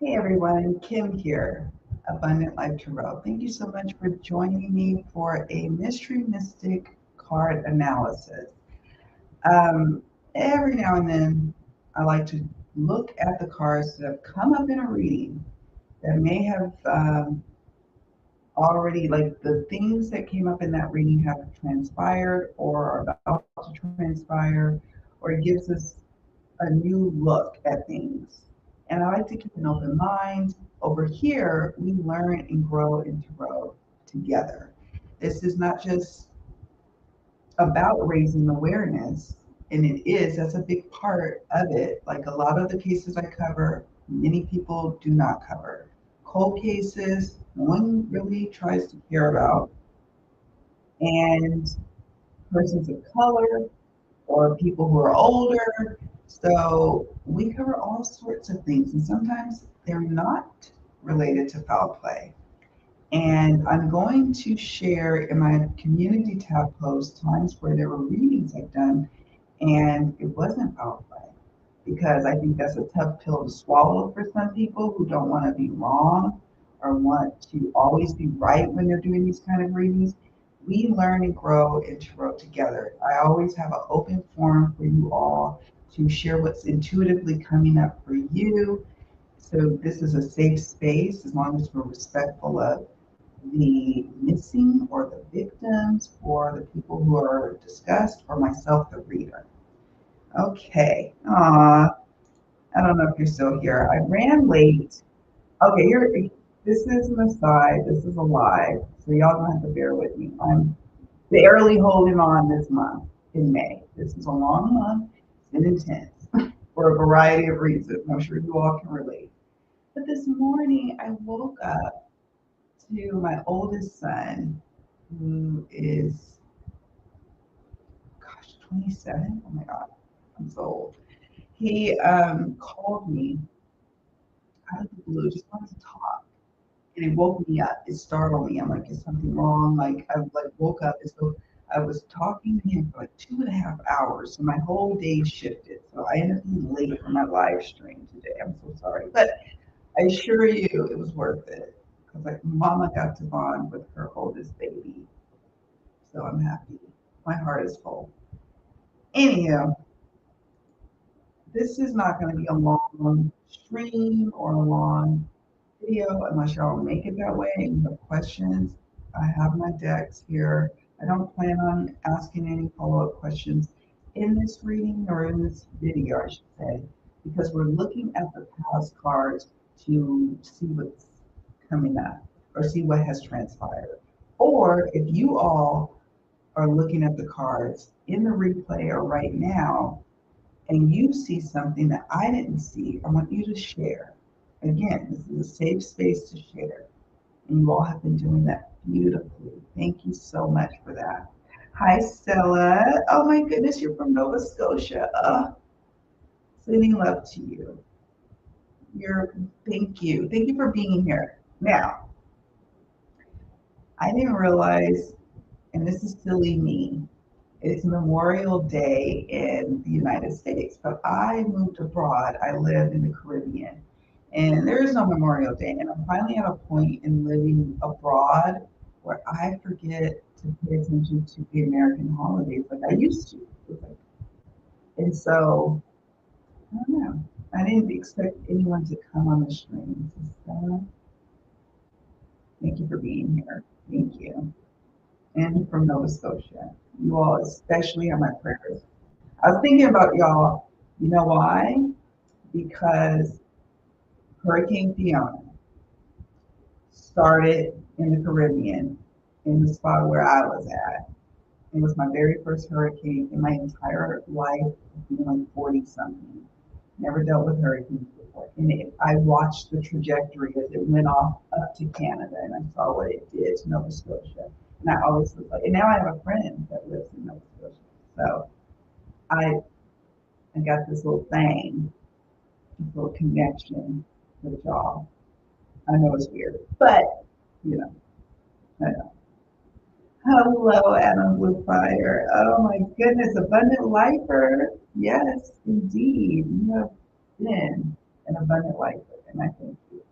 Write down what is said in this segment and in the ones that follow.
Hey everyone, Kim here, Abundant Life Tarot. Thank you so much for joining me for a Mystery Mystic card analysis. Every now and then, I like to look at the cards that have come up in a reading that may have already, like the things that came up in that reading have transpired or are about to transpire, or it gives us a new look at things. And I like to keep an open mind. Over here, we learn and grow in tarot together. This is not just about raising awareness, and it is, that's a big part of it. Like a lot of the cases I cover, many people do not cover. Cold cases, no one really tries to care about, and persons of color, or people who are older. So we cover all sorts of things, and sometimes they're not related to foul play. And I'm going to share in my community tab post times where there were readings I've done and it wasn't foul play, because I think that's a tough pill to swallow for some people who don't want to be wrong or want to always be right when they're doing these kind of readings. We learn and grow in tarot together. I always have an open forum for you all to share what's intuitively coming up for you. So this is a safe space as long as we're respectful of the missing or the victims or the people who are discussed or myself, the reader. Okay. I don't know if you're still here. I ran late. Okay, here. This is an aside. This is a live. So y'all gonna have to bear with me. I'm barely holding on this month in May. This is a long month. It's been intense for a variety of reasons. I'm sure you all can relate. But this morning I woke up to my oldest son, who is, gosh, 27. Oh my God, I'm so old. He called me out of the blue, just wanted to talk. And it woke me up. It startled me. I'm like, is something wrong? Like I like woke up as though I was talking to him for like 2.5 hours. So my whole day shifted. So I ended up being late for my live stream today. I'm so sorry. But I assure you it was worth it. Because like mama got to bond with her oldest baby. So I'm happy. My heart is full. Anyhow, this is not going to be a long stream or a long video unless y'all make it that way and you have questions. I have my decks here. I don't plan on asking any follow-up questions in this reading or in this video, I should say, because we're looking at the past cards to see what's coming up or see what has transpired. Or if you all are looking at the cards in the replay or right now and you see something that I didn't see, I want you to share. Again, this is a safe space to share. And you all have been doing that beautifully. Thank you so much for that. Hi, Stella. Oh my goodness, you're from Nova Scotia. Sending love to you. Thank you. Thank you for being here. Now, I didn't realize, and this is silly me, it's Memorial Day in the United States, but I moved abroad. I live in the Caribbean, and there is no Memorial Day. And I'm finally at a point in living abroad where I forget to pay attention to the American holidays like I used to. And so, I don't know. I didn't expect anyone to come on the stream. So, thank you for being here. Thank you. And from Nova Scotia. You all especially have my prayers. I was thinking about y'all. You know why? Because Hurricane Fiona started in the Caribbean, in the spot where I was at. It was my very first hurricane in my entire life, being like 40 something. Never dealt with hurricanes before. And I watched the trajectory as it went off up to Canada, and I saw what it did to Nova Scotia. And I always was like, and now I have a friend that lives in Nova Scotia. So I got this little thing, this little connection with y'all. I know it's weird, but you know, I know. Hello, Adam Bluefire. Oh my goodness, abundant lifer. Yes, indeed. You have been an abundant lifer, and I thank you.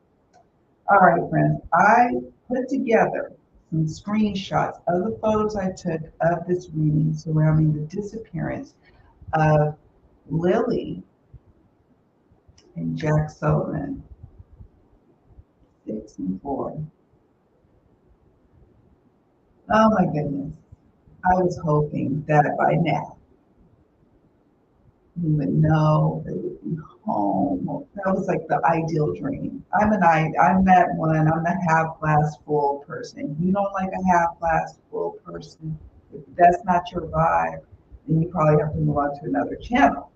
All right, friends, I put together some screenshots of the photos I took of this reading surrounding the disappearance of Lilly and Jack Sullivan, 6 and 4. Oh my goodness. I was hoping that by now we would know they would be home. That was like the ideal dream. I'm that one. I'm the half glass full person. If you don't like a half glass full person, if that's not your vibe, then you probably have to move on to another channel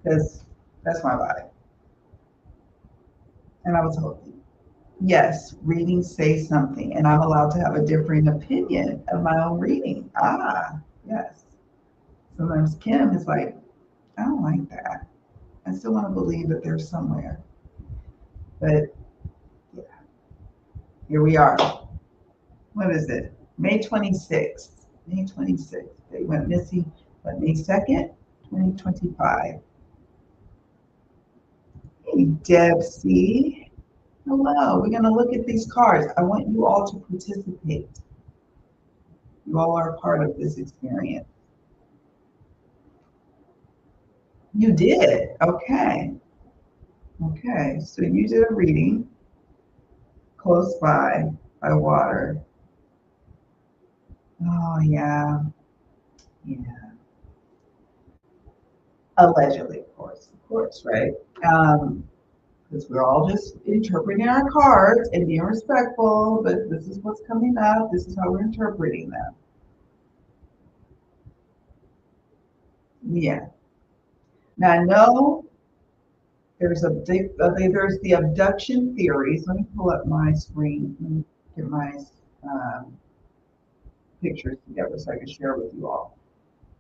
because that's my vibe. And I was hoping, yes, readings say something, and I'm allowed to have a differing opinion of my own reading. Ah, yes. Sometimes Kim is like, I don't like that. I still want to believe that they're somewhere. But yeah, here we are. What is it? May 26th. May 26th. They went missing, but May 2nd, 2025. Hey, Deb C. Hello. We're going to look at these cards. I want you all to participate. You all are a part of this experience. You did. Okay. Okay. So you did a reading close by water. Oh, yeah. Yeah. Allegedly, of course, right? Because we're all just interpreting our cards and being respectful, but this is what's coming up. This is how we're interpreting them. Yeah. Now, I know there's there's the abduction theories. Let me pull up my screen. Let me get my pictures together so I can share with you all.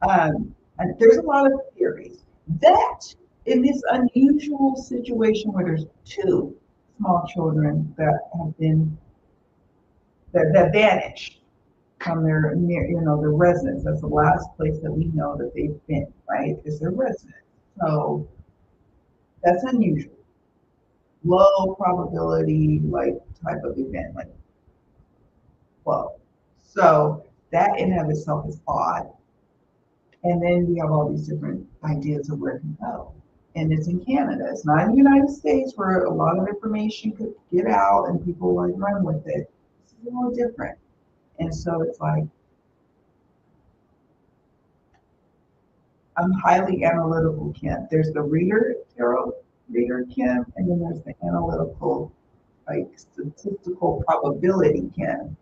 And there's a lot of theories that in this unusual situation where there's 2 small children that have been that vanished from their their residence. That's the last place that we know that they've been, right? Is their residence. So that's unusual. Low probability like type of event, like whoa. So that in and of itself is odd. And then we have all these different ideas of where it can go. And it's in Canada. It's not in the United States where a lot of information could get out and people like run with it. It's a little different. And so it's like, I'm highly analytical, Kim. There's the tarot reader, Kim, and then there's the analytical, like statistical probability, Kim.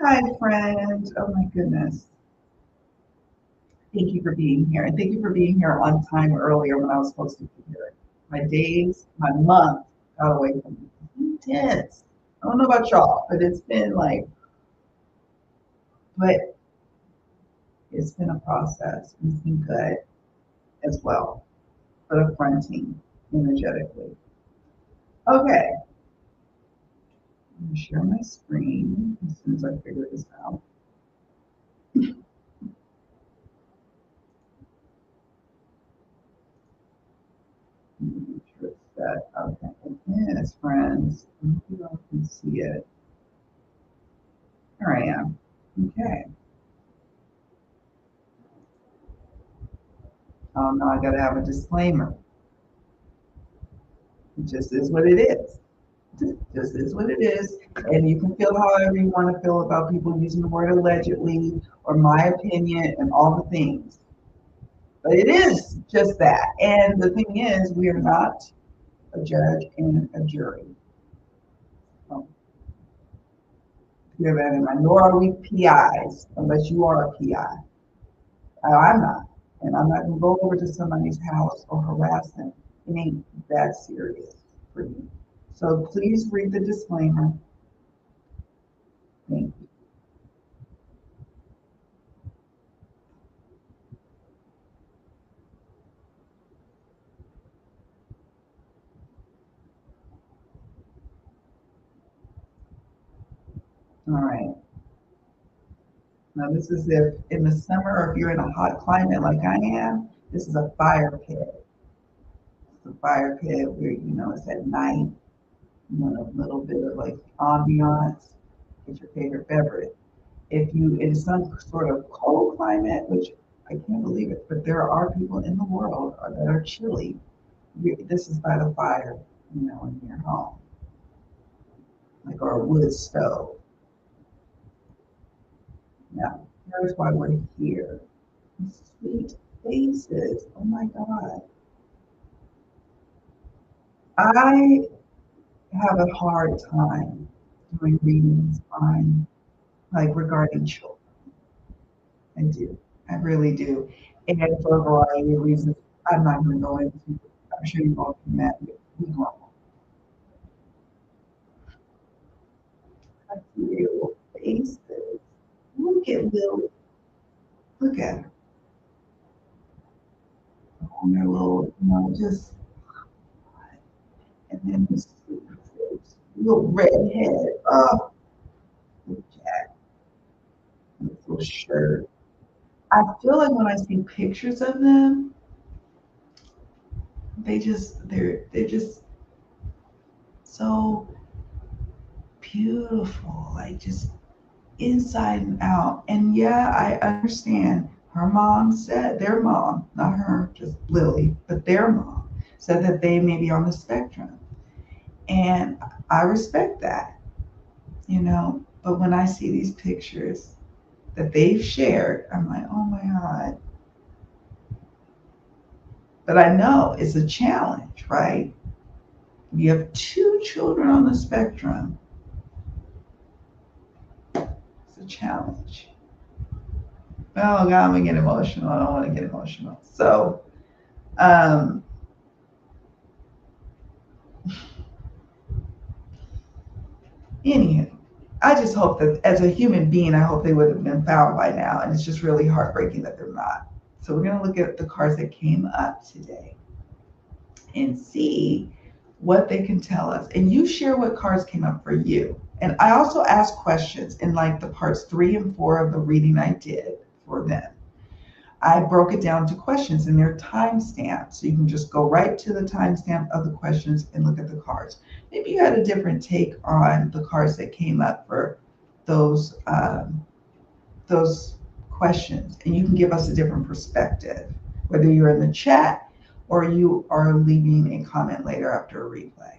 Hi, friend. Oh my goodness. Thank you for being here. And thank you for being here on time earlier when I was supposed to be here. My days, my month got away from me. It's intense. I don't know about y'all, but it's been like, but it's been a process. It's been good as well for the fronting energetically. Okay. I'm going to share my screen as soon as I figure this out. Make sure it's set. Okay. Yes, friends. I hope you all can see it. Here I am. Okay. Oh no, I gotta have a disclaimer. It just is what it is. It just is what it is. And you can feel however you want to feel about people using the word allegedly or my opinion and all the things. But it is just that. And the thing is, we are not a judge and a jury. Hear that in my, nor are we PIs, unless you are a PI. I'm not. And I'm not going to go over to somebody's house or harass them. It ain't that serious for me. So please read the disclaimer. Thank you. All right. Now this is if in the summer or if you're in a hot climate like I am, this is a fire pit. the fire pit where, it's at night, a little bit of like ambiance. Get your favorite beverage. If you in some sort of cold climate, which I can't believe it, but there are people in the world that are chilly. This is by the fire, in your home, like, or a wood stove. Now, here's why we're here. Sweet faces. Oh my God. I have a hard time doing readings on, like, regarding children. I do. I really do. And for a variety of reasons, I'm not going to go into. I'm sure you all can imagine. We normal. I see their little faces. Look at Lily. Look at her. On their little, just, and then this little red head. Oh, Jack. This little shirt. I feel like when I see pictures of them, they're just so beautiful, like just inside and out. And yeah, I understand. Her mom said, their mom, not her, just Lily, but their mom said that they may be on the spectrum. And I respect that, But when I see these pictures that they've shared, I'm like, oh my God. But I know it's a challenge, right? You have 2 children on the spectrum. It's a challenge. Oh God, I'm gonna get emotional. I don't want to get emotional. So, anywho, I just hope that as a human being, I hope they would have been found by now. And it's just really heartbreaking that they're not. So we're gonna look at the cards that came up today and see what they can tell us. And you share what cards came up for you. And I also asked questions in like the parts 3 and 4 of the reading I did for them. I broke it down to questions and they're timestamped. So you can just go right to the timestamp of the questions and look at the cards. Maybe you had a different take on the cards that came up for those questions. And you can give us a different perspective, whether you're in the chat or you are leaving a comment later after a replay.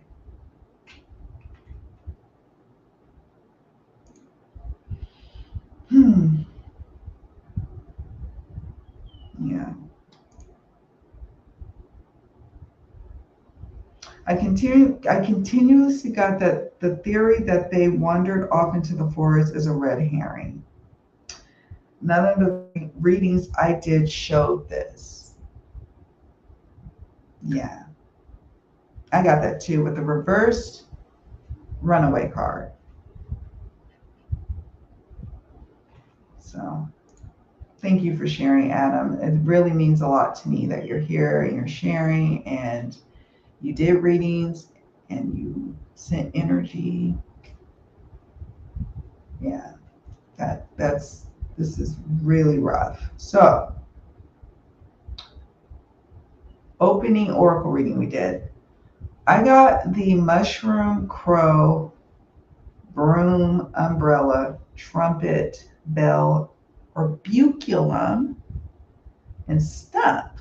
Yeah. I continuously got that the theory that they wandered off into the forest is a red herring. None of the readings I did showed this. Yeah. I got that too with the reversed runaway card. So thank you for sharing, Adam. It really means a lot to me that you're here and you're sharing and you did readings and you sent energy. Yeah, this is really rough. So, opening oracle reading we did. I got the mushroom, crow, broom, umbrella, trumpet, bell, orbiculum, and stump.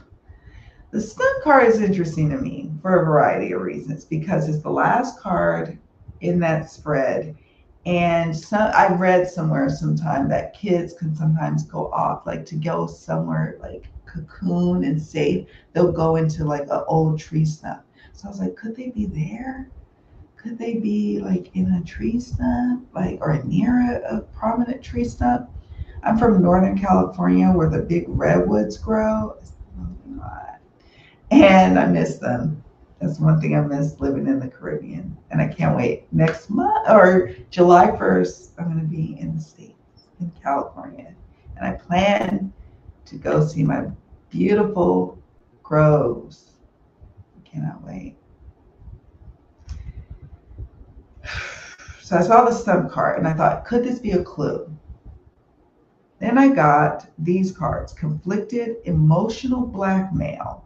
The stump card is interesting to me for a variety of reasons because it's the last card in that spread. And I read somewhere sometime that kids can sometimes go off, like to go somewhere like cocoon and safe. They'll go into like an old tree stump. So I was like, could they be there? Could they be like in a tree stump, like or near a prominent tree stump? I'm from Northern California where the big redwoods grow. And I miss them. That's one thing I miss living in the Caribbean. And I can't wait. Next month or July 1st, I'm going to be in the States, in California. And I plan to go see my beautiful groves. I cannot wait. So I saw the stump card and I thought, could this be a clue? Then I got these cards: conflicted emotional blackmail,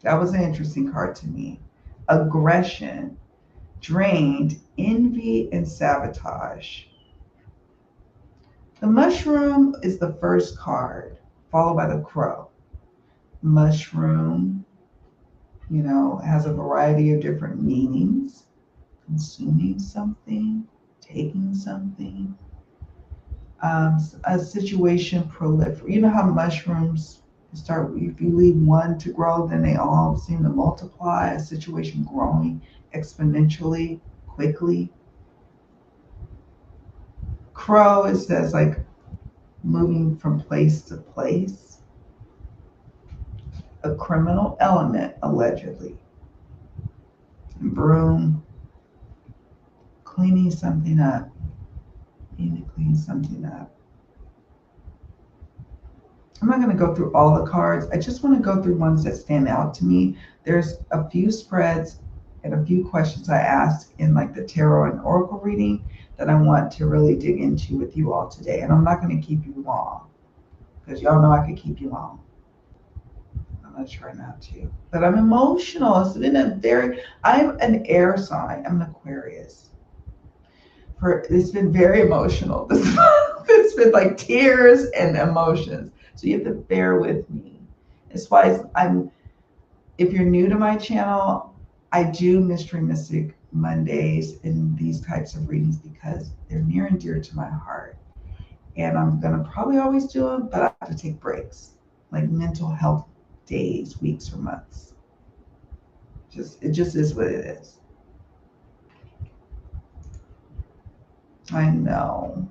That was an interesting card to me. Aggression, drained, envy, and sabotage. The mushroom is the first card, followed by the crow. Mushroom, has a variety of different meanings. Consuming something, taking something, a situation proliferate. You know how mushrooms start, if you leave one to grow, then they all seem to multiply, a situation growing exponentially, quickly. Crow, it says like moving from place to place. A criminal element, allegedly. And broom, cleaning something up. You need to clean something up. I'm not going to go through all the cards. I just want to go through ones that stand out to me. There's a few spreads and a few questions I asked in like the tarot and oracle reading that I want to really dig into with you all today. And I'm not going to keep you long because y'all know I could keep you long. I'm going to try not to. But I'm emotional. It's been I'm an air sign. I'm an Aquarius. It's been very emotional this month. It's been like tears and emotions. So you have to bear with me. That's why if you're new to my channel, I do Mystery Mystic Mondays and these types of readings because they're near and dear to my heart. And I'm going to probably always do them, but I have to take breaks, like mental health days, weeks, or months. It just is what it is. I know.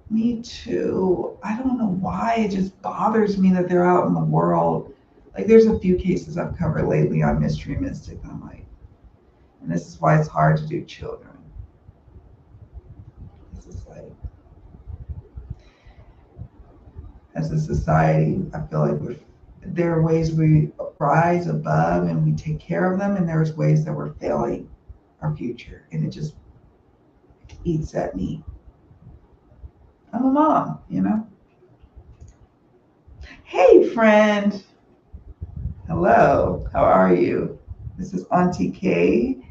Me too. I don't know why. It just bothers me that they're out in the world. Like there's a few cases I've covered lately on Mystery Mystic. I'm like, and this is why it's hard to do children. This is like, as a society, I feel like there are ways we rise above and we take care of them, and there's ways that we're failing our future, and it just eats at me. I'm a mom, Hey, friend. Hello. How are you? This is Auntie K.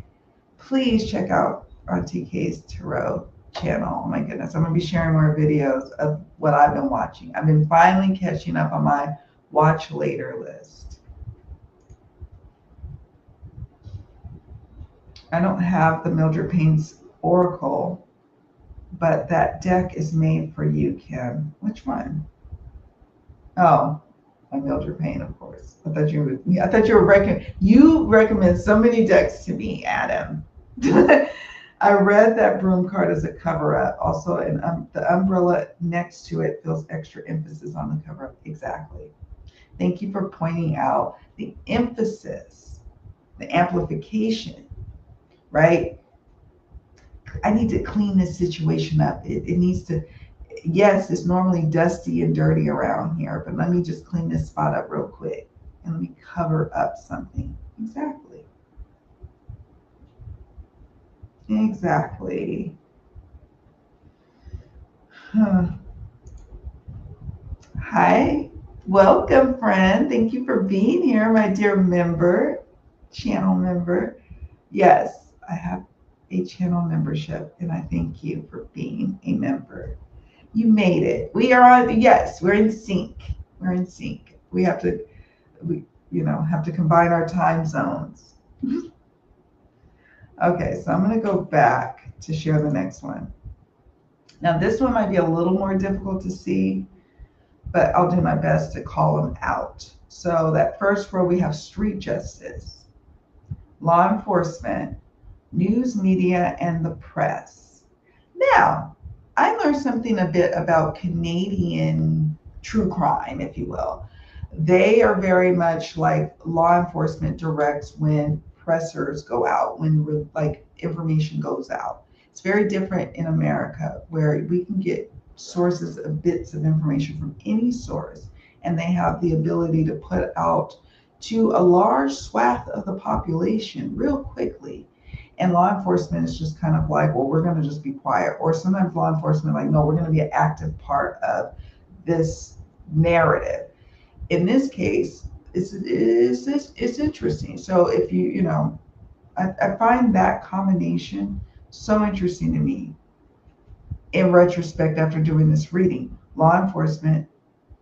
Please check out Auntie K's Tarot channel. Oh my goodness. I'm going to be sharing more videos of what I've been watching. I've been finally catching up on my watch later list. I don't have the Mildred Payne's Oracle, but that deck is made for you, Kim. Which one? Oh, by Mildred Payne, of course. I thought you recommend so many decks to me, Adam. I read that broom card as a cover-up. Also, and the umbrella next to it feels extra emphasis on the cover-up. Exactly. Thank you for pointing out the emphasis, the amplification, right? I need to clean this situation up. It needs to, yes, it's normally dusty and dirty around here, but let me just clean this spot up real quick and let me cover up something. Exactly. Exactly. Hi, welcome, friend. Thank you for being here, my dear member, channel member. Yes, I have a channel membership, and I thank you for being a member. You made it. We are on. Yes, we're in sync. We're in sync. We have to combine our time zones. Okay, so I'm going to go back to share the next one. Now, this one might be a little more difficult to see, but I'll do my best to call them out. So that first row, we have street justice, law enforcement, news media, and the press. Now, I learned something a bit about Canadian true crime, if you will. They are very much like law enforcement directs when pressers go out, when like information goes out. It's very different in America, where we can get sources of bits of information from any source, and they have the ability to put out to a large swath of the population real quickly. And law enforcement is just kind of like, well, we're going to just be quiet. Or sometimes law enforcement like, no, we're going to be an active part of this narrative. In this case, it's interesting. So if you know, I find that combination so interesting to me in retrospect after doing this reading. Law enforcement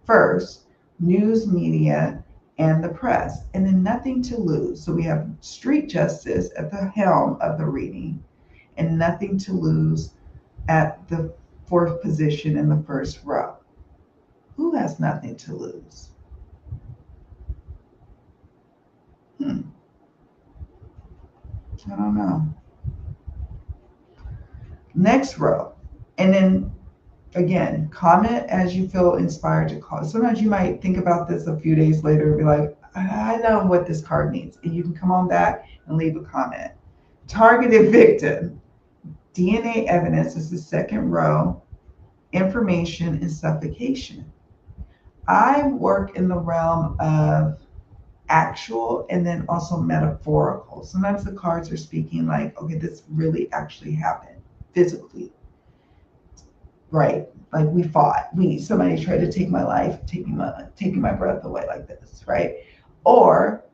first, news media, and the press, and then nothing to lose. So we have street justice at the helm of the reading, and nothing to lose at the fourth position in the first row. Who has nothing to lose? Hmm, I don't know. Next row. And then again, comment as you feel inspired to call. Sometimes you might think about this a few days later and be like, I know what this card means. And you can come on back and leave a comment. Targeted victim. DNA evidence is the second row. Information and suffocation. I work in the realm of actual and then also metaphorical. Sometimes the cards are speaking like, okay, this really actually happened physically, right? Like we fought. Somebody tried to take my life, taking my breath away like this, right? Or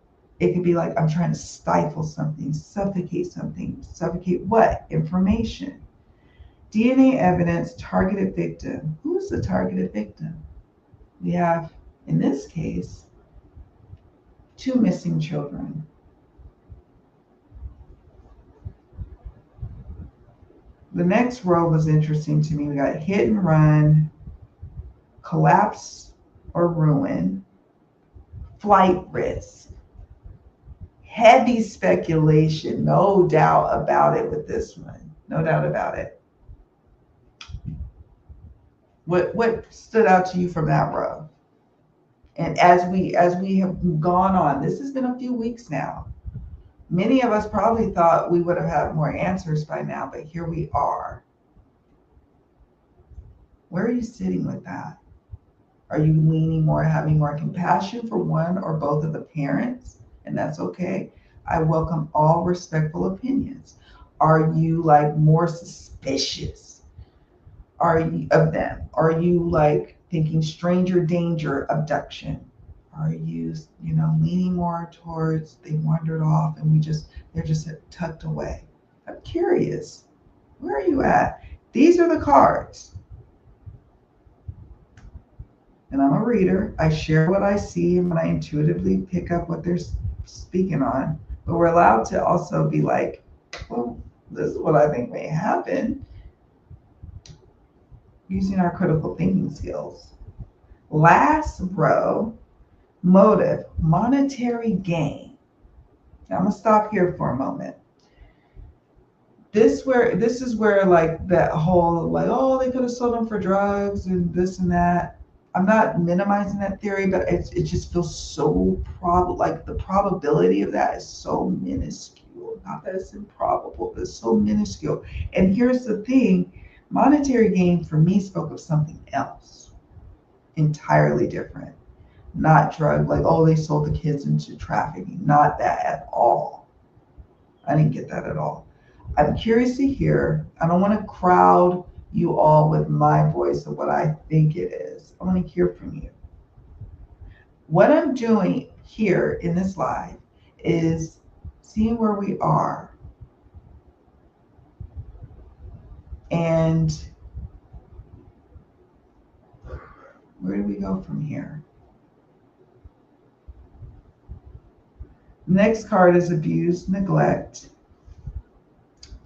it could be like I'm trying to stifle something, suffocate something. Suffocate what? Information. DNA evidence, targeted victim. Who's the targeted victim? We have, in this case, 2 missing children. The next row was interesting to me. We got hit and run, collapse or ruin, flight risk, heavy speculation, no doubt about it with this one. No doubt about it. What stood out to you from that row? And as we have gone on, this has been a few weeks now. Many of us probably thought we would have had more answers by now, but here we are. Where are you sitting with that? Are you leaning more, having more compassion for one or both of the parents? And that's okay. I welcome all respectful opinions. Are you like more suspicious? Are you of them? Are you like thinking stranger danger, abduction? Are you, leaning more towards they wandered off and they're just tucked away? I'm curious. Where are you at? These are the cards. And I'm a reader. I share what I see and I intuitively pick up what they're speaking on. But we're allowed to also be like, well, this is what I think may happen, using our critical thinking skills. Last row, motive, monetary gain. Now I'm gonna stop here for a moment. This is where like that whole like, oh, they could have sold them for drugs and this and that. I'm not minimizing that theory, but it just feels so like the probability of that is so minuscule. Not that it's improbable, but it's so minuscule. And here's the thing, monetary gain for me spoke of something else, entirely different. Not drug, like, oh, they sold the kids into trafficking. Not that at all. I didn't get that at all. I'm curious to hear. I don't want to crowd you all with my voice of what I think it is. I want to hear from you. What I'm doing here in this live is seeing where we are and where do we go from here? Next card is abuse, neglect,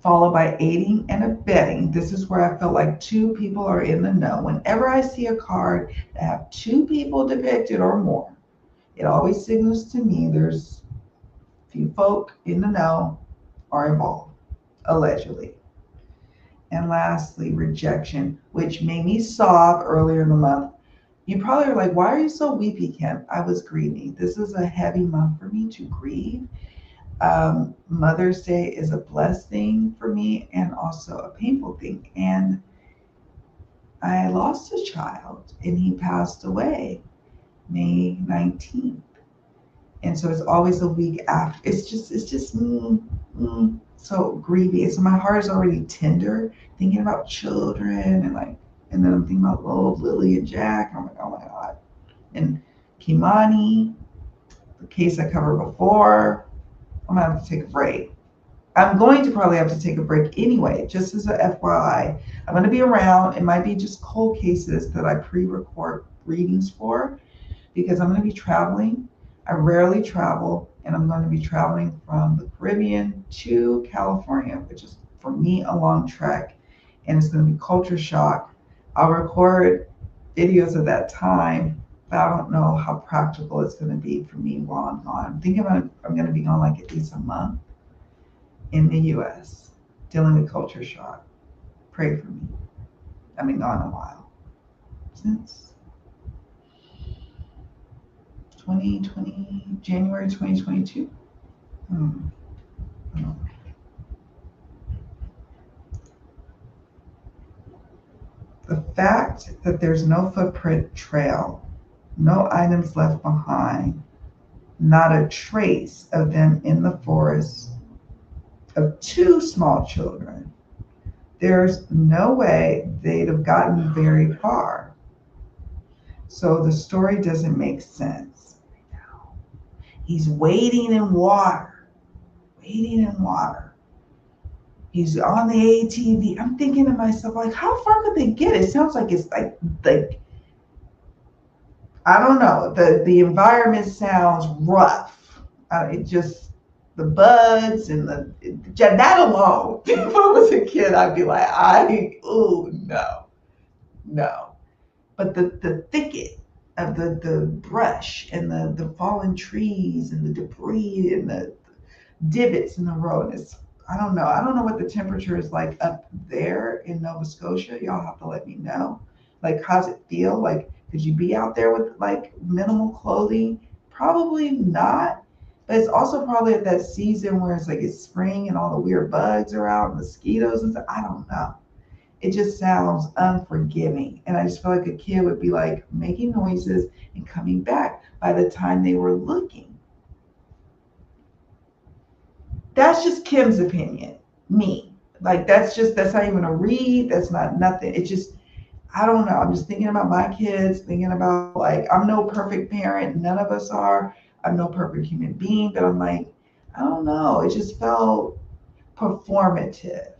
followed by aiding and abetting. This is where I feel like 2 people are in the know. Whenever I see a card that have 2 people depicted or more, it always signals to me there's a few folk in the know are involved, allegedly. And lastly, rejection, which made me sob earlier in the month. You probably are like, why are you so weepy, Kim? I was grieving. This is a heavy month for me to grieve. Mother's Day is a blessed thing for me and also a painful thing. And I lost a child and he passed away May 19th. And so it's always a week after. It's just so grieving. So my heart is already tender thinking about children and then I'm thinking about Lilly and Jack. I'm like, oh my God. And Kimani, case I covered before. I'm gonna have to take a break. I'm going to probably have to take a break anyway, just as a FYI. I'm going to be around. It might be just cold cases that I pre-record readings for because I'm going to be traveling. I rarely travel, and I'm going to be traveling from the Caribbean to California, which is for me a long trek, and it's going to be culture shock. I'll record videos at that time, but I don't know how practical it's going to be for me while I'm gone. I'm thinking I'm going to be gone like at least a month in the US, dealing with culture shock. Pray for me. I've been gone a while. Since 2020, January 2022. The fact that there's no footprint trail, no items left behind, not a trace of them in the forest of 2 small children, there's no way they'd have gotten very far. So the story doesn't make sense. He's wading in water, He's on the ATV. I'm thinking to myself, like, how far could they get? It sounds like it's like I don't know. The environment sounds rough. It just, the bugs and that alone. If I was a kid, I'd be like, no. But the thicket of the brush and the fallen trees and the debris and the divots in the road, I don't know. I don't know what the temperature is like up there in Nova Scotia. Y'all have to let me know. Like, how's it feel? Like, could you be out there with like minimal clothing? Probably not. But it's also probably at that season where it's like it's spring and all the weird bugs are out, mosquitoes and stuff. I don't know. It just sounds unforgiving. And I just feel like a kid would be like making noises and coming back by the time they were looking. That's just Kim's opinion. Me. Like, that's not even a read. That's not nothing. It just, I don't know. I'm just thinking about my kids, thinking about, like, I'm no perfect parent. None of us are. I'm no perfect human being. But I'm like, I don't know. It just felt performative.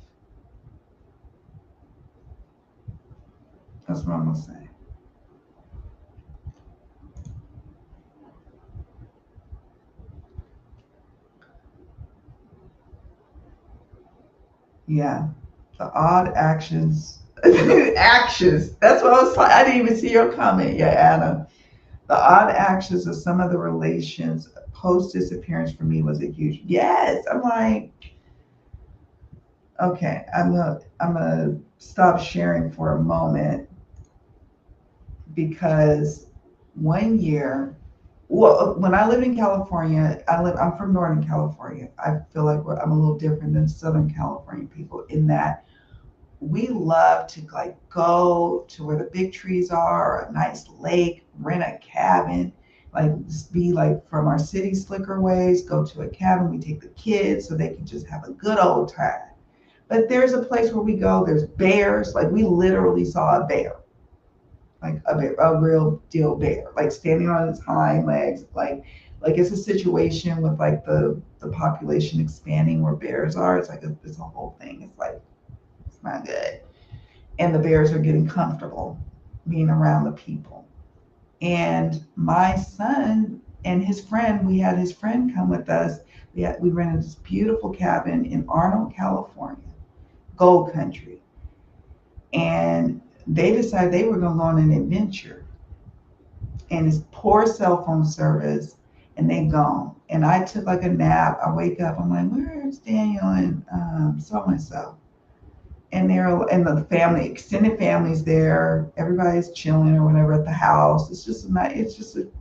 That's what I'm going to say. Yeah. The odd actions. Actions. That's what I was like. I didn't even see your comment yet, Anna. The odd actions of some of the relations post disappearance for me was a huge yes. I'm like, okay, I'm gonna stop sharing for a moment because one year, well, when I lived in California, I'm from Northern California. I feel like I'm a little different than Southern California people in that we love to like go to where the big trees are, or a nice lake, rent a cabin, like just be like from our city slicker ways, go to a cabin. We take the kids so they can just have a good old time. But there's a place where we go, there's bears. Like, we literally saw a bear, like a real deal bear, like standing on its hind legs. Like it's a situation with like the population expanding where bears are. It's like it's a whole thing. It's like, it's not good. And the bears are getting comfortable being around the people. And my son and his friend, we had his friend come with us. We rented this beautiful cabin in Arnold, California, gold country. And they decided they were going to go on an adventure. And it's poor cell phone service, and they gone. And I took like a nap. I wake up, I'm like, where's Daniel and so-and-so? And the family, extended families there, everybody's chilling or whatever at the house.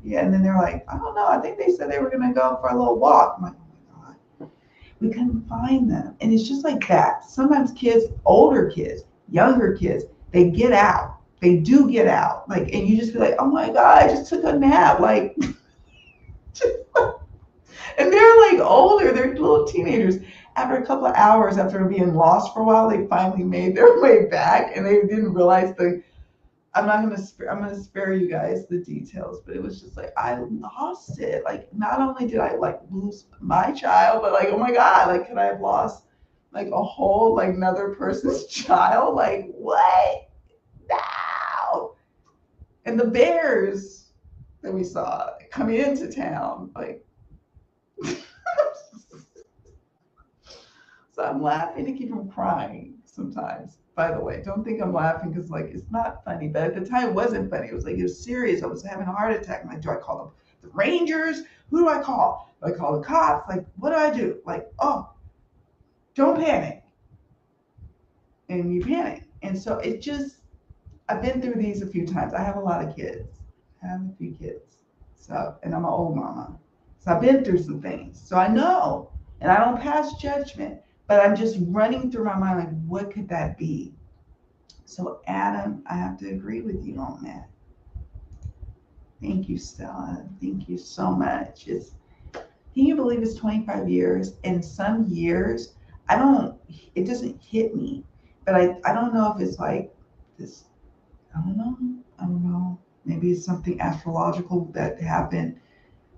Yeah. And then they're like, I don't know. I think they said they were going to go for a little walk. I'm like, oh my God, we couldn't find them. And it's just like that. Sometimes kids, older kids, younger kids, they get out. They do get out. Like, and you just be like, oh my God, I just took a nap. Like, and they're like older, they're little teenagers. After a couple of hours, after being lost for a while, they finally made their way back, and they didn't realize I'm gonna spare you guys the details, but it was just like I lost it. Like not only did I like lose my child, but like oh my god, like could I have lost like a whole like another person's child? Like what? No. And the bears that we saw coming into town, like so I'm laughing to keep from crying sometimes. By the way, don't think I'm laughing because like it's not funny, but at the time it wasn't funny. It was serious. I was having a heart attack. I'm like, do I call them the Rangers? Who do I call? Do I call the cops? Like, what do I do? Like, oh, don't panic. And you panic. And so it just I've been through these a few times. I have a lot of kids. I have a few kids. So and I'm an old mama. So I've been through some things. So I know. And I don't pass judgment. But I'm just running through my mind like, what could that be? So, Adam, I have to agree with you on that. Thank you, Stella. Thank you so much. Can you believe it's 25 years? And some years, it doesn't hit me. But I don't know if it's like this, I don't know. I don't know. Maybe it's something astrological that happened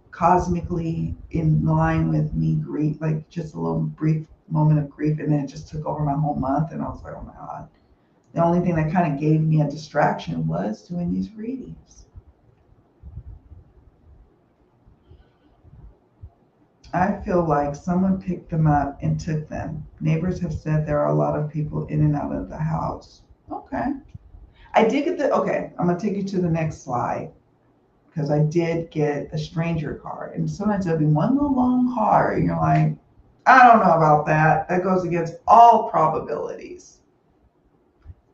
cosmically in line with me grief, like just a little brief moment of grief, and then it just took over my whole month, and I was like, oh my god. The only thing that kind of gave me a distraction was doing these readings. I feel like someone picked them up and took them. Neighbors have said there are a lot of people in and out of the house. Okay. I did get okay, I'm going to take you to the next slide because I did get a stranger card. And sometimes there'll be one little long card and you're like, I don't know about that. That goes against all probabilities.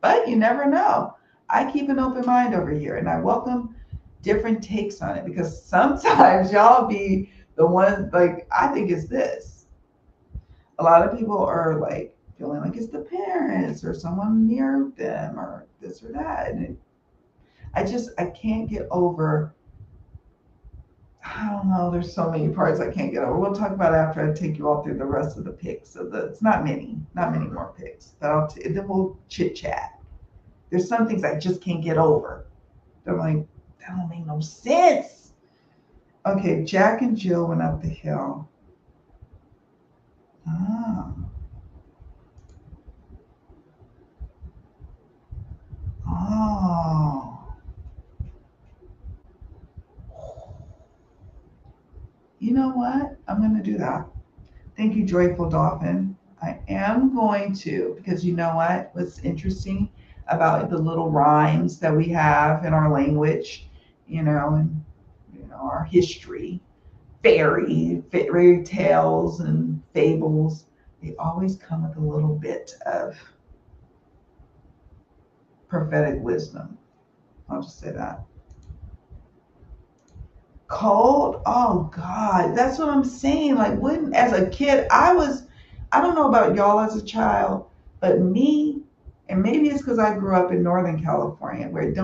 But you never know. I keep an open mind over here and I welcome different takes on it because sometimes y'all be the one, like, I think it's this. A lot of people are like feeling like it's the parents or someone near them or this or that. And I can't get over, I don't know, there's so many parts I can't get over. We'll talk about it after I take you all through the rest of the picks. So it's not many more picks. But then we'll chit chat. There's some things I just can't get over. I'm like, that don't make no sense. Okay, Jack and Jill went up the hill. Ah. Oh. You know what? I'm going to do that. Thank you, Joyful Dolphin. I am going to, because you know what? What's interesting about the little rhymes that we have in our language, and our history, fairy tales and fables, they always come with a little bit of prophetic wisdom. I'll just say that. Cold? Oh God, that's what I'm saying. Like when as a kid, I don't know about y'all as a child, but me, and maybe it's because I grew up in Northern California where it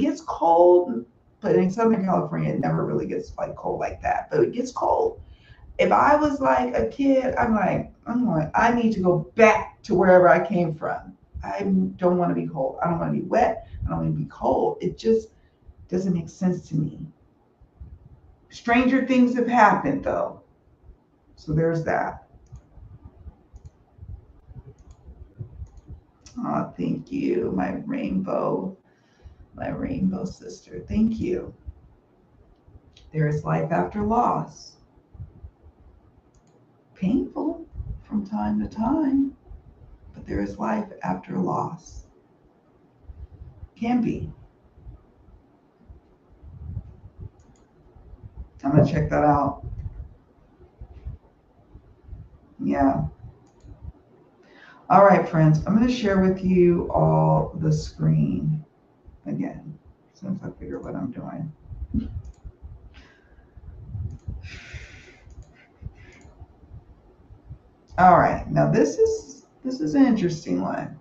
gets cold, but in Southern California it never really gets like cold like that. But it gets cold. If I was like a kid, I need to go back to wherever I came from. I don't want to be cold. I don't want to be wet. I don't want to be cold. It just doesn't make sense to me. Stranger things have happened though. So there's that. Oh, thank you, my rainbow sister. Thank you. There is life after loss. Painful from time to time, but there is life after loss. Can be. I'm going to check that out. Yeah. All right, friends. I'm going to share with you all the screen again, since I figure what I'm doing. All right. Now this is an interesting one.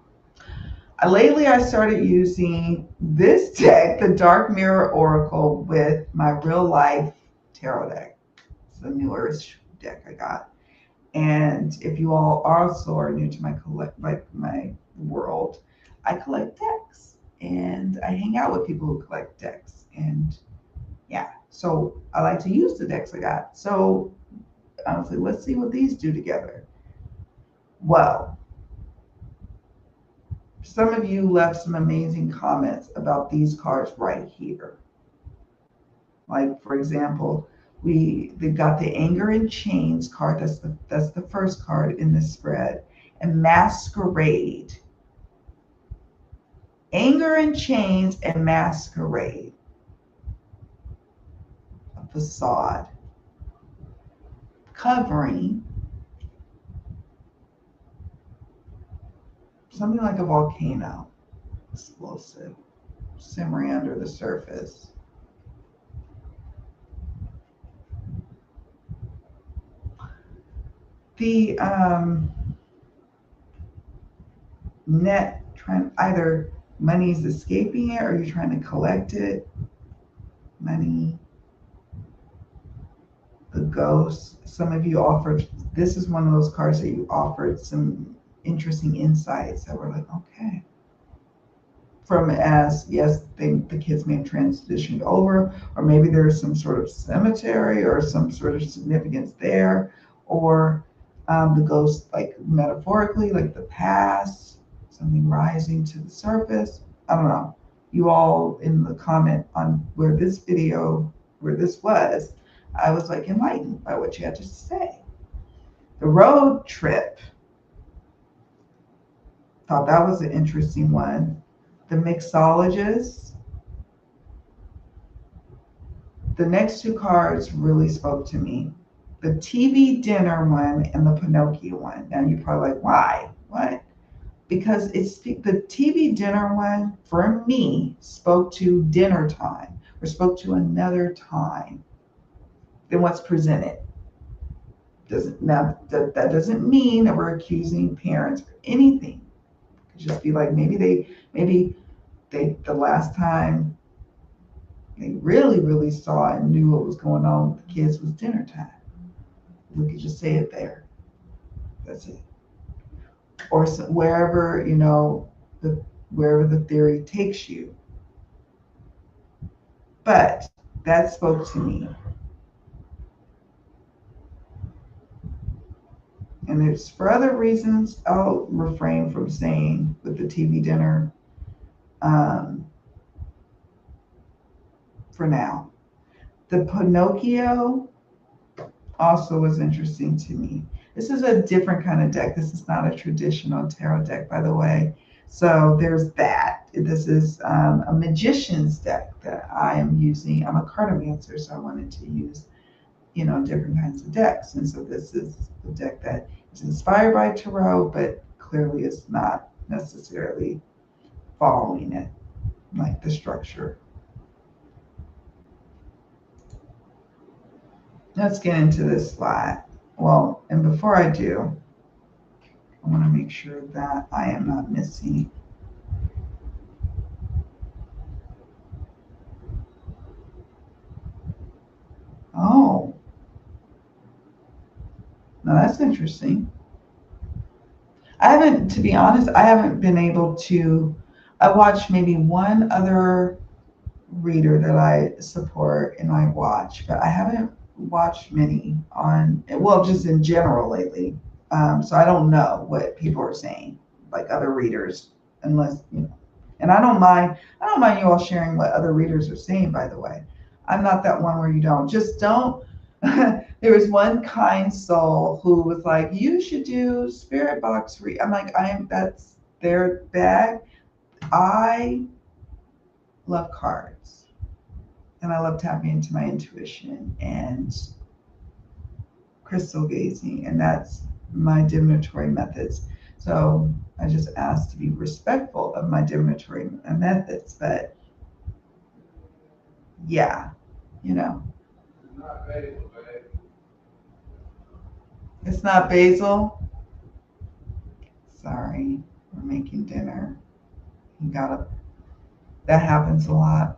Lately, I started using this deck, the Dark Mirror Oracle, with my real life tarot deck. It's the newest deck I got. And if you all also are new to my world, I collect decks. and I hang out with people who collect decks. And yeah, so I like to use the decks I got. So I was like, let's see what these do together. Well, some of you left some amazing comments about these cards right here. Like, for example, they got the Anger and Chains card. That's the first card in this spread, and Masquerade. Anger and Chains and Masquerade. A facade. Covering. Something like a volcano. Explosive. Simmering under the surface. The net, trying, either money's escaping it or you're trying to collect it. Money. The ghost. Some of you offered, this is one of those cards that you offered some interesting insights that were like, okay. From as, yes, the kids may have transitioned over, or maybe there's some sort of cemetery or some sort of significance there, or the ghost, like metaphorically, like the past, something rising to the surface. I don't know. You all in the comment on where this was, I was like enlightened by what you had to say. The road trip. Thought that was an interesting one. The mixologist. The next two cards really spoke to me. The TV dinner one and the Pinocchio one. Now you're probably like, why? What? Because it's the TV dinner one for me spoke to dinner time or spoke to another time than what's presented. That doesn't mean that we're accusing parents or anything. It could just be like maybe they the last time they really saw and knew what was going on with the kids was dinner time. We could just say it there. That's it. Or wherever, wherever the theory takes you. But that spoke to me. And it's for other reasons I'll refrain from saying with the TV dinner for now. The Pinocchio also was interesting to me. This is a different kind of deck. This is not a traditional tarot deck, by the way. So there's that. This is a magician's deck that I am using. I'm a cartomancer, so I wanted to use, different kinds of decks. And so this is a deck that is inspired by tarot, but clearly is not necessarily following it, like the structure. Let's get into this slide. Well, and before I do, I want to make sure that I am not missing. Oh, now that's interesting. To be honest, I haven't been able to. I watched maybe one other reader that I support and I watch, but I haven't watched many just in general lately. So I don't know what people are saying, like other readers, unless, and I don't mind you all sharing what other readers are saying, by the way. I'm not that one where you don't. Just don't. There was one kind soul who was like, you should do spirit box read. I'm like, that's their bag. I love cards. And I love tapping into my intuition and crystal gazing, and that's my divinatory methods. So I just ask to be respectful of my divinatory methods. But yeah, it's not basil. Sorry, we're making dinner. That happens a lot.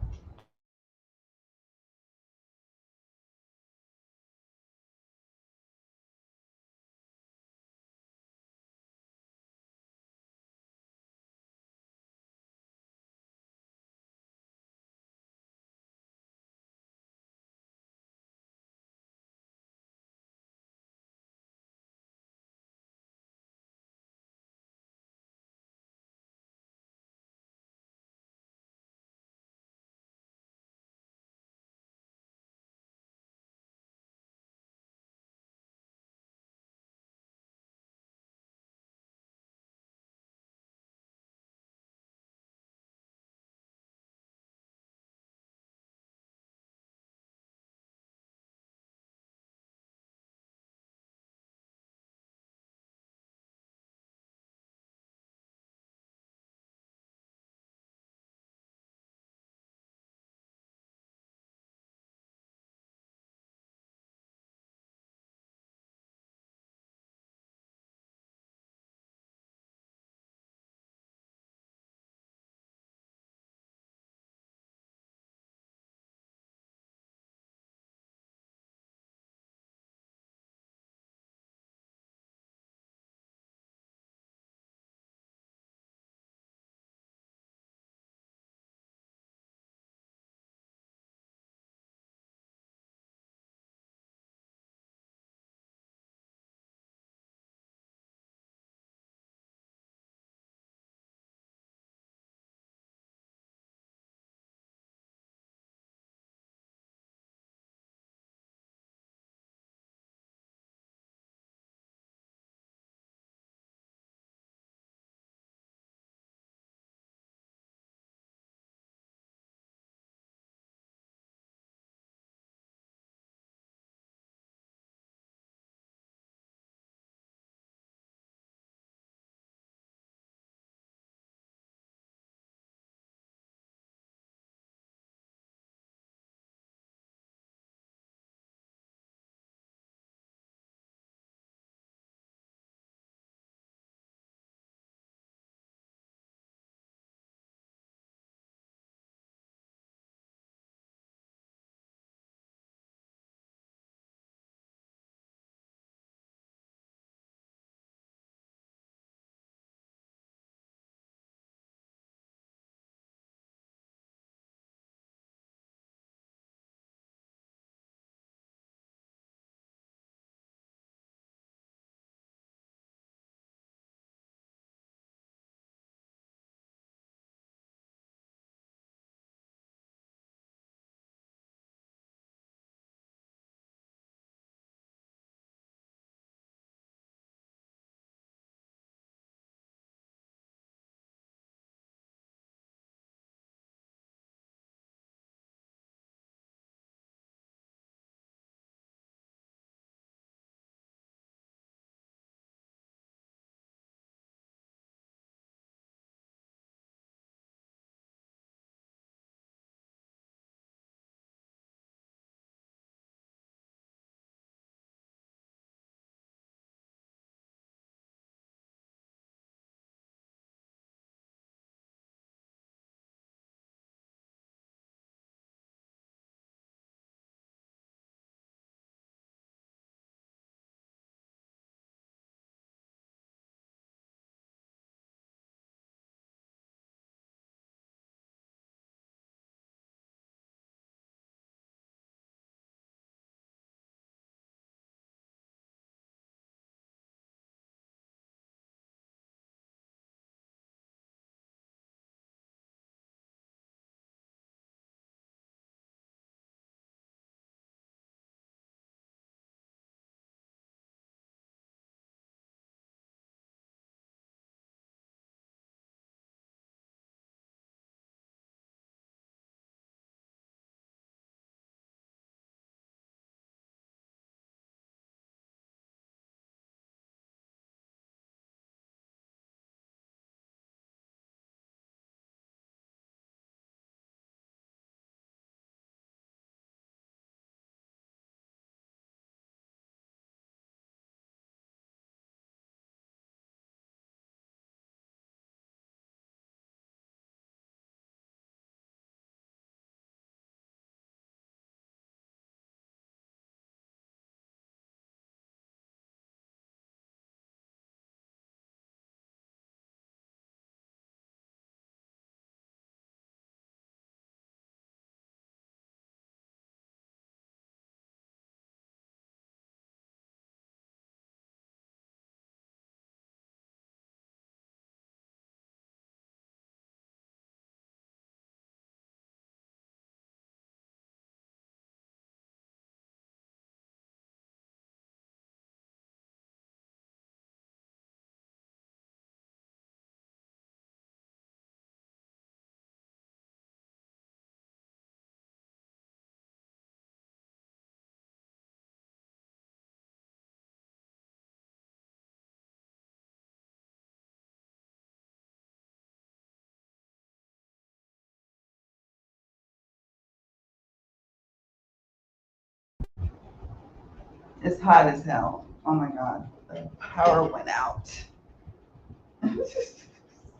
It's hot as hell. Oh my God. The power went out.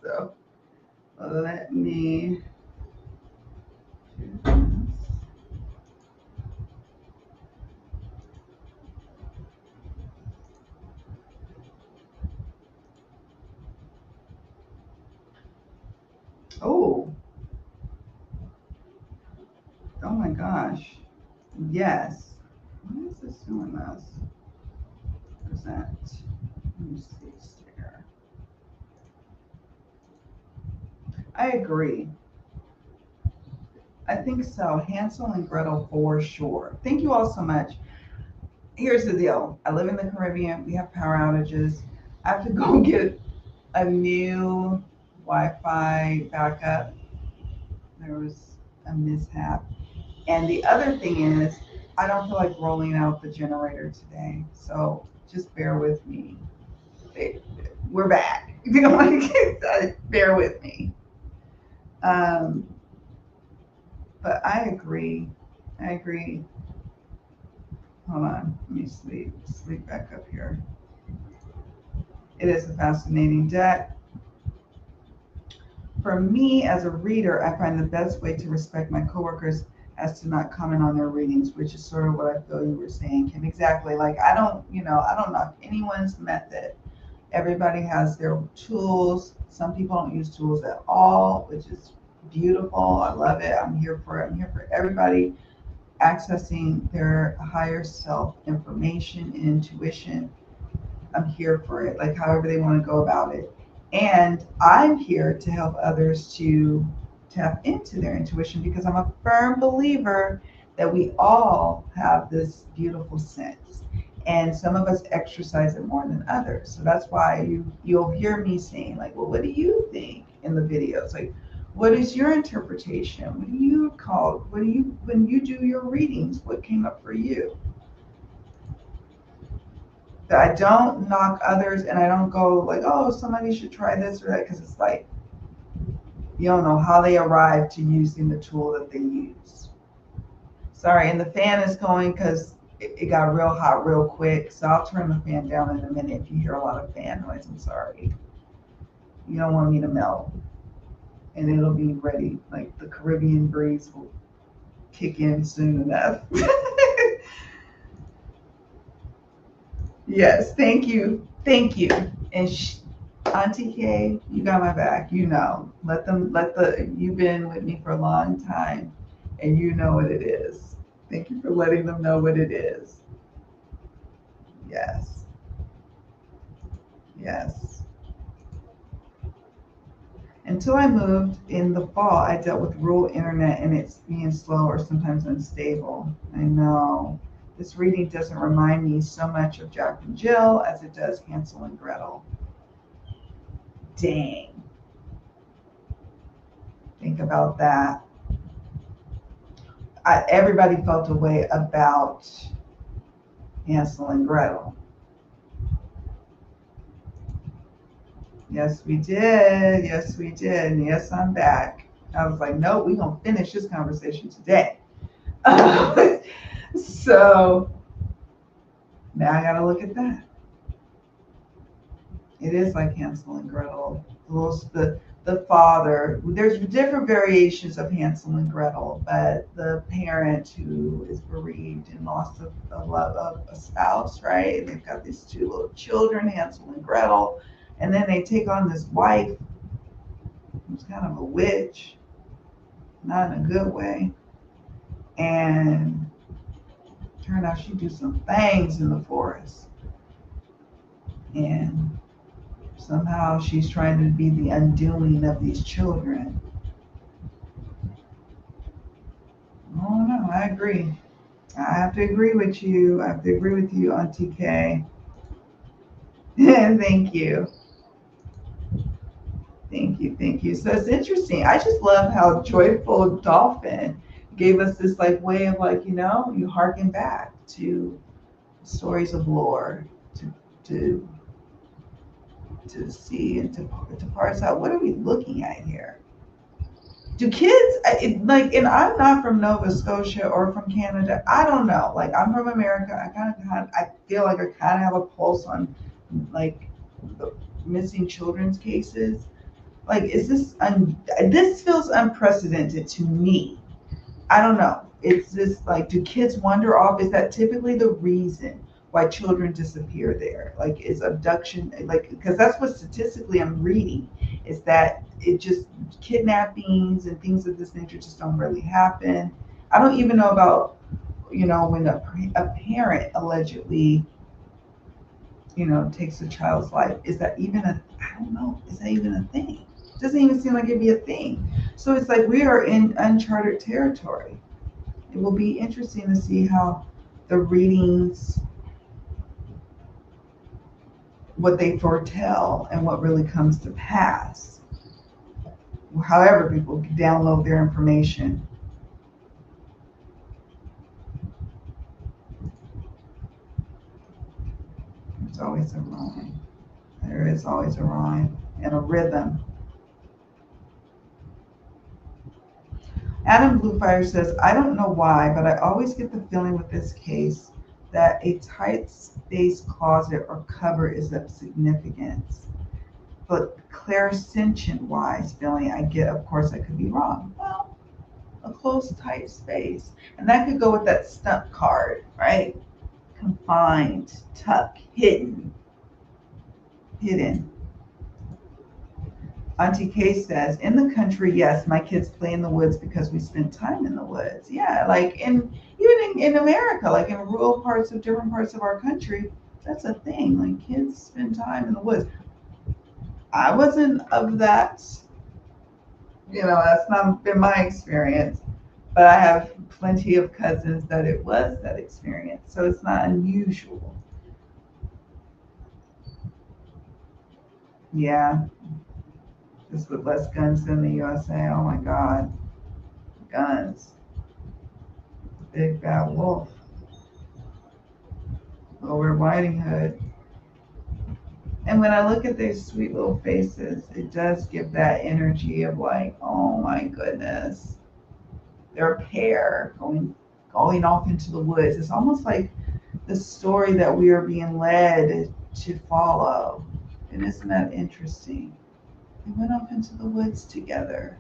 So let me do this. Oh, oh my gosh. Yes. Why is this doing this? Present. Let me see here. I agree. I think so. Hansel and Gretel for sure. Thank you all so much. Here's the deal. I live in the Caribbean. We have power outages. I have to go get a new Wi-Fi backup. There was a mishap. And the other thing is, I don't feel like rolling out the generator today. So just bear with me. We're back. You know, like, bear with me. Um, but I agree. I agree. Hold on. Let me sleep back up here. It is a fascinating deck. For me, as a reader, I find the best way to respect my coworkers as to not comment on their readings, which is sort of what I feel you were saying, Kim. Exactly. Like I don't knock anyone's method. Everybody has their tools. Some people don't use tools at all, which is beautiful. I love it. I'm here for it. I'm here for everybody accessing their higher self information and intuition. I'm here for it, like however they want to go about it. And I'm here to help others to tap into their intuition because I'm a firm believer that we all have this beautiful sense. And some of us exercise it more than others. So that's why you'll hear me saying, like, well, what do you think in the videos? Like, what is your interpretation? What do you call? What do you when you do your readings? What came up for you? That I don't knock others and I don't go like, oh, somebody should try this or that, because it's like you don't know how they arrived to using the tool that they use. Sorry, and the fan is going because it got real hot real quick. So I'll turn the fan down in a minute if you hear a lot of fan noise. I'm sorry. You don't want me to melt. And it'll be ready. Like the Caribbean breeze will kick in soon enough. Yes, thank you. Thank you. And Auntie K, you got my back. You know, you've been with me for a long time and you know what it is. Thank you for letting them know what it is. Yes, yes. Until I moved in the fall, I dealt with rural internet and it's being slow or sometimes unstable. I know. This reading doesn't remind me so much of Jack and Jill as it does Hansel and Gretel. Dang. Think about that. Everybody felt a way about Hansel and Gretel. Yes, we did. Yes, we did. And yes, I'm back. I was like, no, we're going to finish this conversation today. So now I got to look at that. It is like Hansel and Gretel. The father, there's different variations of Hansel and Gretel, but the parent who is bereaved and lost a love of a spouse, right? And they've got these two little children, Hansel and Gretel, and then they take on this wife who's kind of a witch, not in a good way, and turned out she do some things in the forest, and somehow she's trying to be the undoing of these children. Oh no, I agree. I have to agree with you. I have to agree with you on TK. Thank you. Thank you. Thank you. So it's interesting. I just love how Joyful Dolphin gave us this like way of like, you harken back to stories of lore to to see and to parse out what are we looking at here. Do kids like? And I'm not from Nova Scotia or from Canada. I don't know. Like I'm from America. I feel like I kind of have a pulse on like the missing children's cases. Like, is this feels unprecedented to me. I don't know. It's just like, do kids wander off? Is that typically the reason why children disappear there? Like, is abduction, like, because that's what statistically I'm reading, is that it just kidnappings and things of this nature just don't really happen. I don't even know about, when a parent allegedly, takes a child's life. Is that even I don't know, is that even a thing? It doesn't even seem like it'd be a thing. So it's like we are in uncharted territory. It will be interesting to see how the readings, what they foretell, and what really comes to pass. However, people download their information. There's always a rhyme. There is always a rhyme and a rhythm. Adam Bluefire says, I don't know why, but I always get the feeling with this case that a tight space closet or cover is of significance. But clairsentient wise feeling I get, of course, I could be wrong. Well, a close, tight space. And that could go with that stump card, right? Confined, tucked, hidden. Auntie Kay says, in the country, yes, my kids play in the woods because we spend time in the woods. Yeah, like even in America, like in rural different parts of our country, that's a thing. Like kids spend time in the woods. I wasn't of that, that's not been my experience. But I have plenty of cousins that it was that experience. So it's not unusual. Yeah, just with less guns than the USA. Oh my God. Guns. Big bad wolf. Little Red Riding Hood. And when I look at their sweet little faces, it does give that energy of like, oh my goodness. They're a pair going off into the woods. It's almost like the story that we are being led to follow. And isn't that interesting? They went off into the woods together.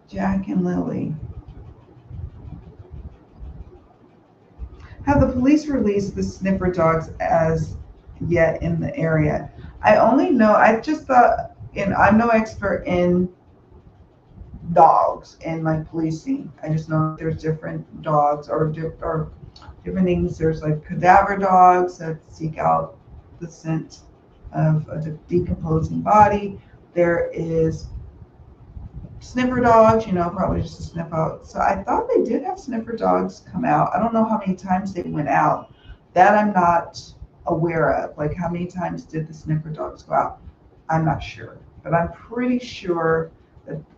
Jack and Lily. Have the police released the sniffer dogs as yet in the area? I only know, I just thought, and I'm no expert in dogs and like policing. I just know there's different dogs or different things. There's like cadaver dogs that seek out the scent of a decomposing body. There is sniffer dogs, probably just to sniff out. So I thought they did have sniffer dogs come out. I don't know how many times they went out. That I'm not aware of. Like how many times did the sniffer dogs go out? I'm not sure. But I'm pretty sure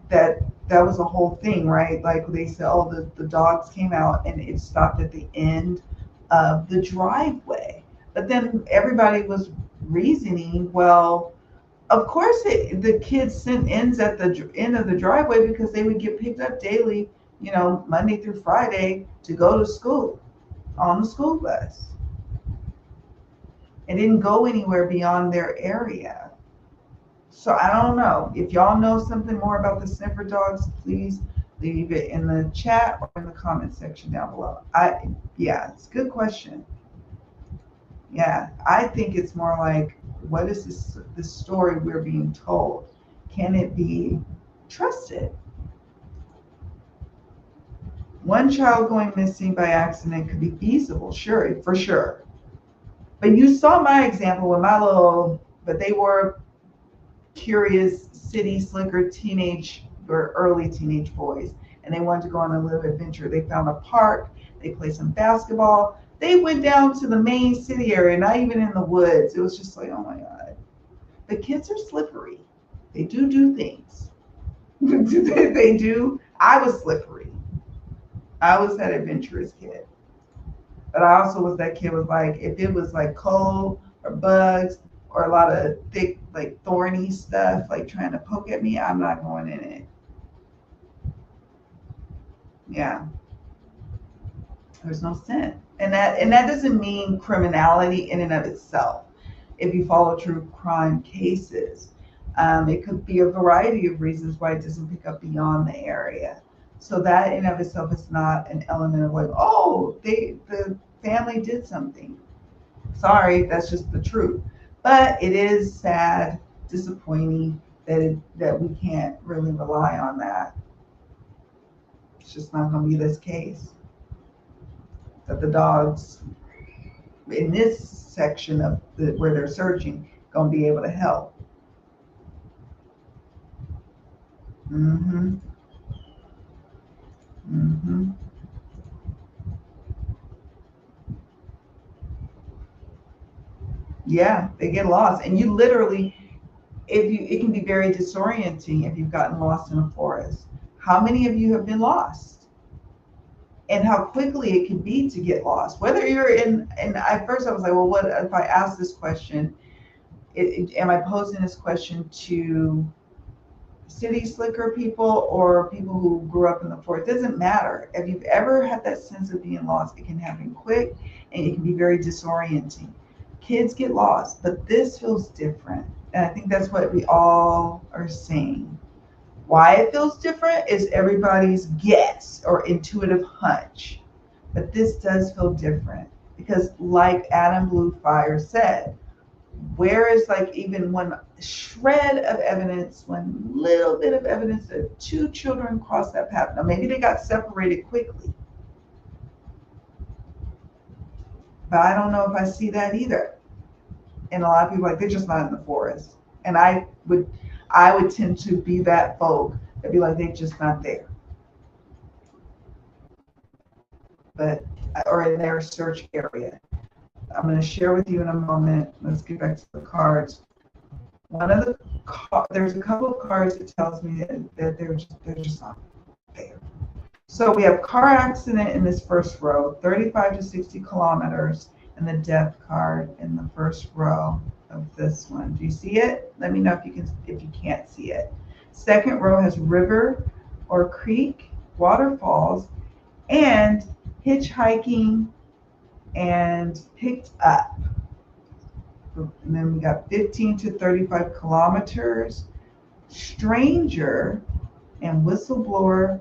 that was a whole thing, right? Like they said, oh, the dogs came out and it stopped at the end of the driveway. But then everybody was reasoning, well, of course the kids sent ends at the end of the driveway because they would get picked up daily, Monday through Friday to go to school on the school bus. It didn't go anywhere beyond their area. So I don't know. If y'all know something more about the sniffer dogs, please leave it in the chat or in the comment section down below. Yeah, it's a good question. Yeah, I think it's more like, what is this story we're being told? Can it be trusted? One child going missing by accident could be feasible, sure, for sure. But you saw my example with but they were curious, city slicker teenage or early teenage boys, and they wanted to go on a little adventure. They found a park, they played some basketball. They went down to the main city area, not even in the woods. It was just like, oh my God. The kids are slippery. They do things. They do. I was slippery. I was that adventurous kid. But I also was that kid was like, if it was like cold or bugs or a lot of thick, like thorny stuff, like trying to poke at me, I'm not going in it. Yeah, there's no sin, and that doesn't mean criminality in and of itself. If you follow true crime cases, it could be a variety of reasons why it doesn't pick up beyond the area. So that in and of itself is not an element of like, oh, the family did something. Sorry, that's just the truth. But it is sad, disappointing that we can't really rely on that. It's just not going to be this case. That the dogs in this section of where they're searching going to be able to help. Mm-hmm. Mm-hmm. Yeah, they get lost, and you literally, it can be very disorienting if you've gotten lost in a forest. How many of you have been lost? And how quickly it can be to get lost. Whether you're in, and at first I was like, well, what if I ask this question? Am I posing this question to city slicker people or people who grew up in the forest? It doesn't matter. If you've ever had that sense of being lost, it can happen quick and it can be very disorienting. Kids get lost, but this feels different. And I think that's what we all are saying. Why it feels different is everybody's guess or intuitive hunch. But this does feel different because, like Adam Blue Fire said, where is like even one shred of evidence, one little bit of evidence that two children crossed that path? Now, maybe they got separated quickly, but I don't know if I see that either. And a lot of people like, they're just not in the forest. And I would tend to be that folk that'd be like, they're just not there. But or in their search area. I'm going to share with you in a moment. Let's get back to the cards. There's a couple of cards that tells me that they're just not there. So we have car accident in this first row, 35 to 60 kilometers, and the death card in the first row of this one. Do you see it? Let me know if you can't see it. Second row has river or creek, waterfalls, and hitchhiking and picked up. And then we got 15 to 35 kilometers, stranger, and whistleblower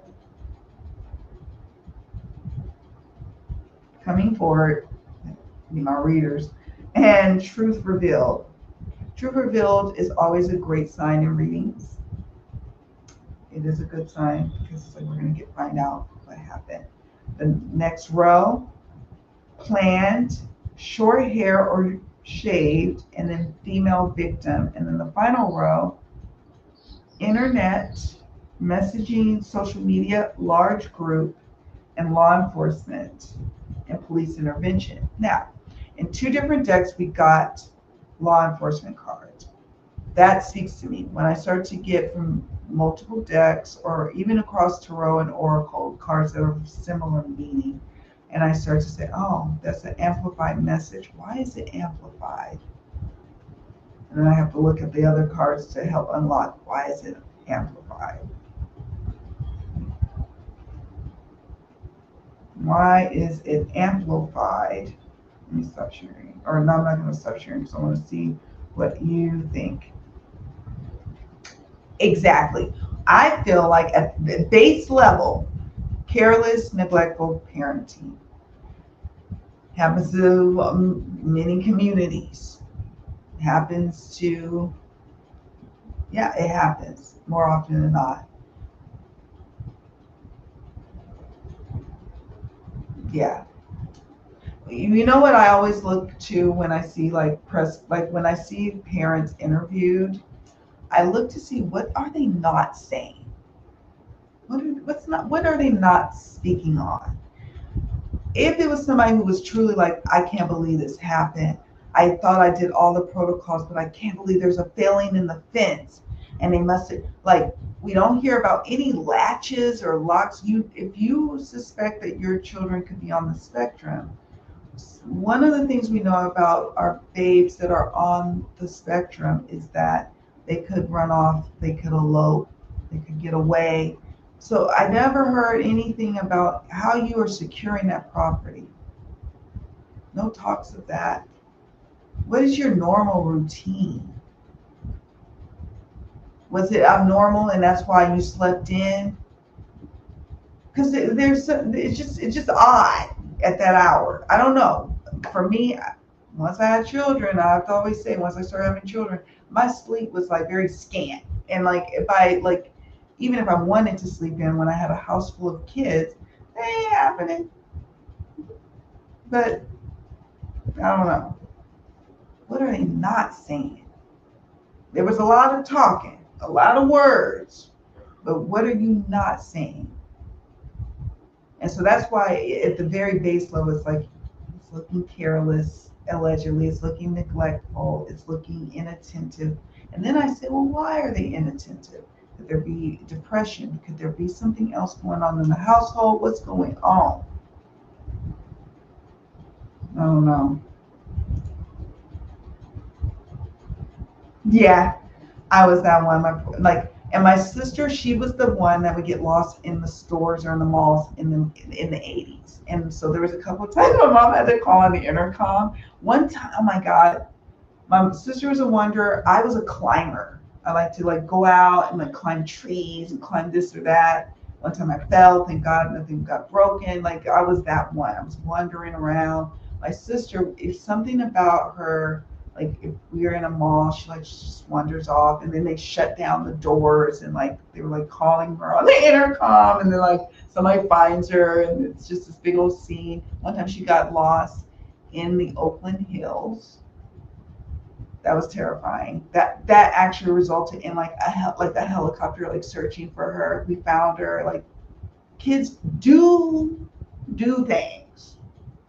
coming forward, our readers, and truth revealed. Truth revealed is always a great sign in readings. It is a good sign because it's like we're going to find out what happened. The next row, planned, short hair or shaved, and then female victim. And then the final row, internet, messaging, social media, large group, and law enforcement and police intervention. Now, in two different decks, we got law enforcement cards. That speaks to me. When I start to get from multiple decks or even across tarot and oracle cards that are similar meaning, and I start to say, oh, that's an amplified message. Why is it amplified? And then I have to look at the other cards to help unlock why is it amplified. Why is it amplified? Let me stop sharing. Or no, I'm not going to stop sharing because I want to see what you think. Exactly. I feel like at the base level, careless, neglectful parenting happens to many communities. Happens to, yeah, it happens more often than not. Yeah. You know what I always look to when I see like when I see parents interviewed, I look to see what are they not saying? What are they not speaking on? If it was somebody who was truly like, I can't believe this happened. I thought I did all the protocols, but I can't believe there's a failing in the fence. And they must have, like, we don't hear about any latches or locks. If you suspect that your children could be on the spectrum, One of the things we know about our babes that are on the spectrum is that they could run off, they could elope, they could get away. So I never heard anything about how you are securing that property. No talks of that. What is your normal routine? Was it abnormal and that's why you slept in? Because it's just odd at that hour. I don't know. For me, once I had children, I have to always say, once I started having children, my sleep was like very scant. And like if I like, even if I wanted to sleep in when I had a house full of kids, it ain't happening. But I don't know. What are they not saying? There was a lot of talking, a lot of words, but what are you not saying? And so that's why at the very base level, it's like it's looking careless, allegedly, it's looking neglectful, it's looking inattentive. And then I say, well, why are they inattentive? Could there be depression? Could there be something else going on in the household? What's going on? I don't know. Yeah, I was that one. And my sister, she was the one that would get lost in the stores or in the malls in the 80s. And so there was a couple of times my mom had to call on the intercom. One time, oh my God, my sister was a wanderer. I was a climber. I like to like go out and like climb trees and climb this or that. One time I fell, thank God nothing got broken. Like I was that one. I was wandering around. My sister, if something about her, like if we were in a mall, she just wanders off and then they shut down the doors and like they were like calling her on the intercom and then like somebody finds her and it's just this big old scene. One time she got lost in the Oakland Hills. That was terrifying. That actually resulted in like a helicopter like searching for her. We found her. Like kids do things,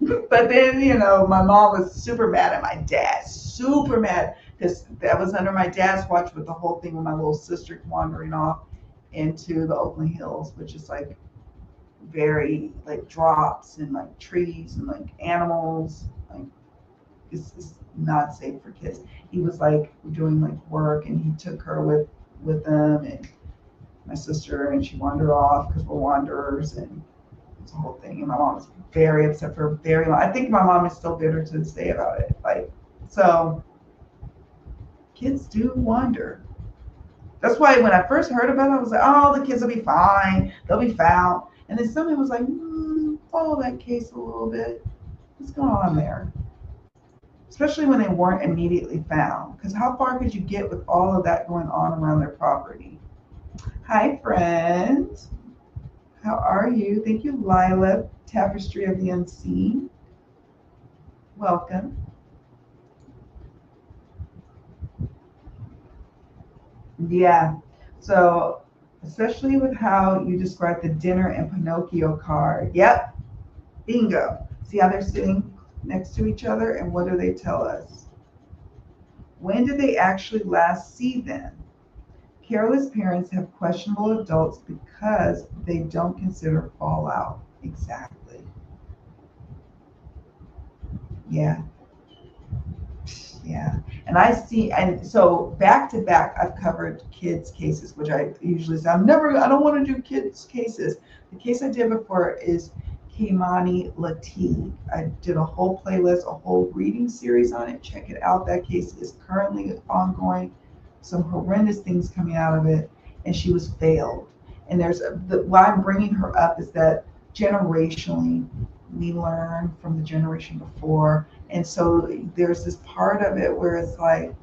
but then my mom was super mad at my dad, super mad because that was under my dad's watch with the whole thing with my little sister wandering off into the Oakland Hills, which is like very like drops and like trees and like animals. Like it's not safe for kids. He was like doing like work and he took her with him and my sister and she wandered off because we're wanderers and it's a whole thing. And my mom was very upset for a very long. I think my mom is still bitter to this day about it. Like so, kids do wander. That's why when I first heard about it, I was like, oh, the kids will be fine. They'll be found. And then somebody was like, follow that case a little bit. What's going on there? Especially when they weren't immediately found. Because how far could you get with all of that going on around their property? Hi, friends. How are you? Thank you, Lila, Tapestry of the Unseen. Welcome. Yeah. So, especially with how you described the dinner and Pinocchio card. Yep. Bingo. See how they're sitting next to each other? And what do they tell us? When did they actually last see them? Careless parents have questionable adults because they don't consider fallout. Exactly. Yeah. Yeah. And I see, and so back to back, I've covered kids' cases, which I usually say, I don't want to do kids' cases. The case I did before is Kimani Lateef. I did a whole playlist, a whole reading series on it. Check it out. That case is currently ongoing. Some horrendous things coming out of it. And she was failed. And why I'm bringing her up is that generationally, we learn from the generation before. And so there's this part of it where it's like,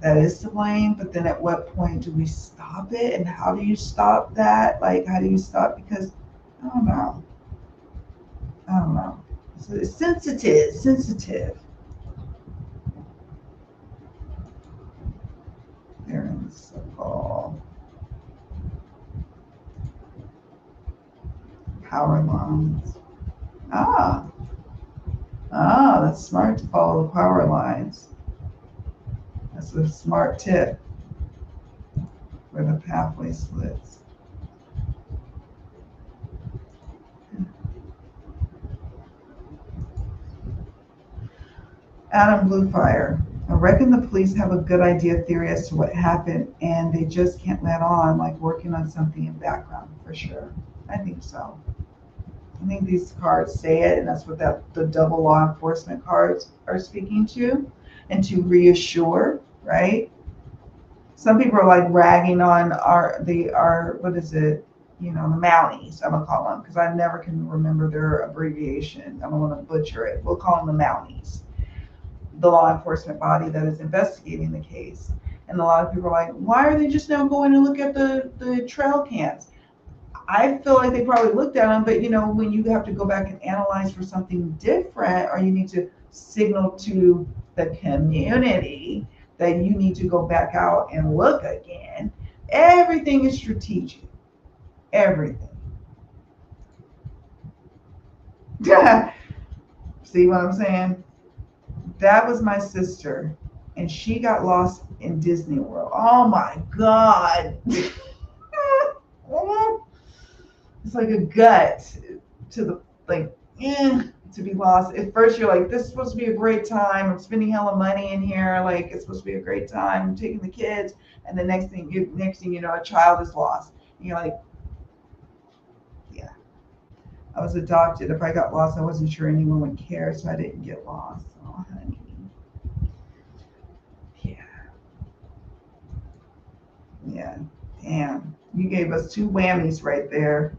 that is to blame, but then at what point do we stop it? And how do you stop that? Like, how do you stop? Because I don't know. I don't know. So it's sensitive. They're in the so-called power lines. Ah, that's smart to follow the power lines. That's a smart tip where the pathway splits. Adam Bluefire. I reckon the police have a good idea theory as to what happened, and they just can't let on like working on something in background for sure. I think so. I think these cards say it, and that's what the double law enforcement cards are speaking to, and to reassure, right? Some people are like ragging on our what is it? You know, the Mounties. I'm gonna call them because I never can remember their abbreviation. I don't want to butcher it. We'll call them the Mounties, the law enforcement body that is investigating the case. And a lot of people are like, why are they just now going to look at the trail cams? I feel like they probably looked at them, but you know, when you have to go back and analyze for something different, or you need to signal to the community that you need to go back out and look again, everything is strategic. Everything. See what I'm saying? That was my sister, and she got lost in Disney World. Oh my God. It's like a gut to the, like, to be lost. At first, you're like, this is supposed to be a great time. I'm spending hella money in here. Like, it's supposed to be a great time. I'm taking the kids. And the next thing you know, a child is lost. And you're like, yeah. I was adopted. If I got lost, I wasn't sure anyone would care, so I didn't get lost. Oh, honey. Yeah. Yeah. Damn. You gave us two whammies right there.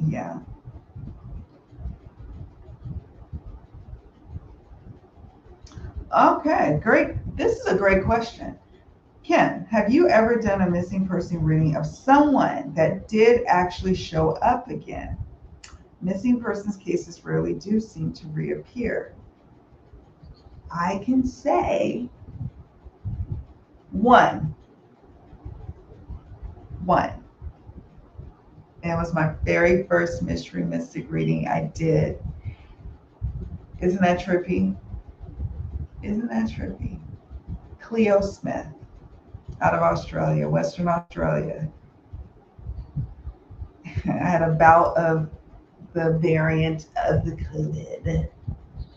Yeah. Okay, great. This is a great question. Ken, have you ever done a missing person reading of someone that did actually show up again? Missing persons cases rarely do seem to reappear. I can say one. One. And it was my very first mystery mystic reading I did. Isn't that trippy? Isn't that trippy? Cleo Smith out of Australia, Western Australia. I had a bout of the variant of the COVID.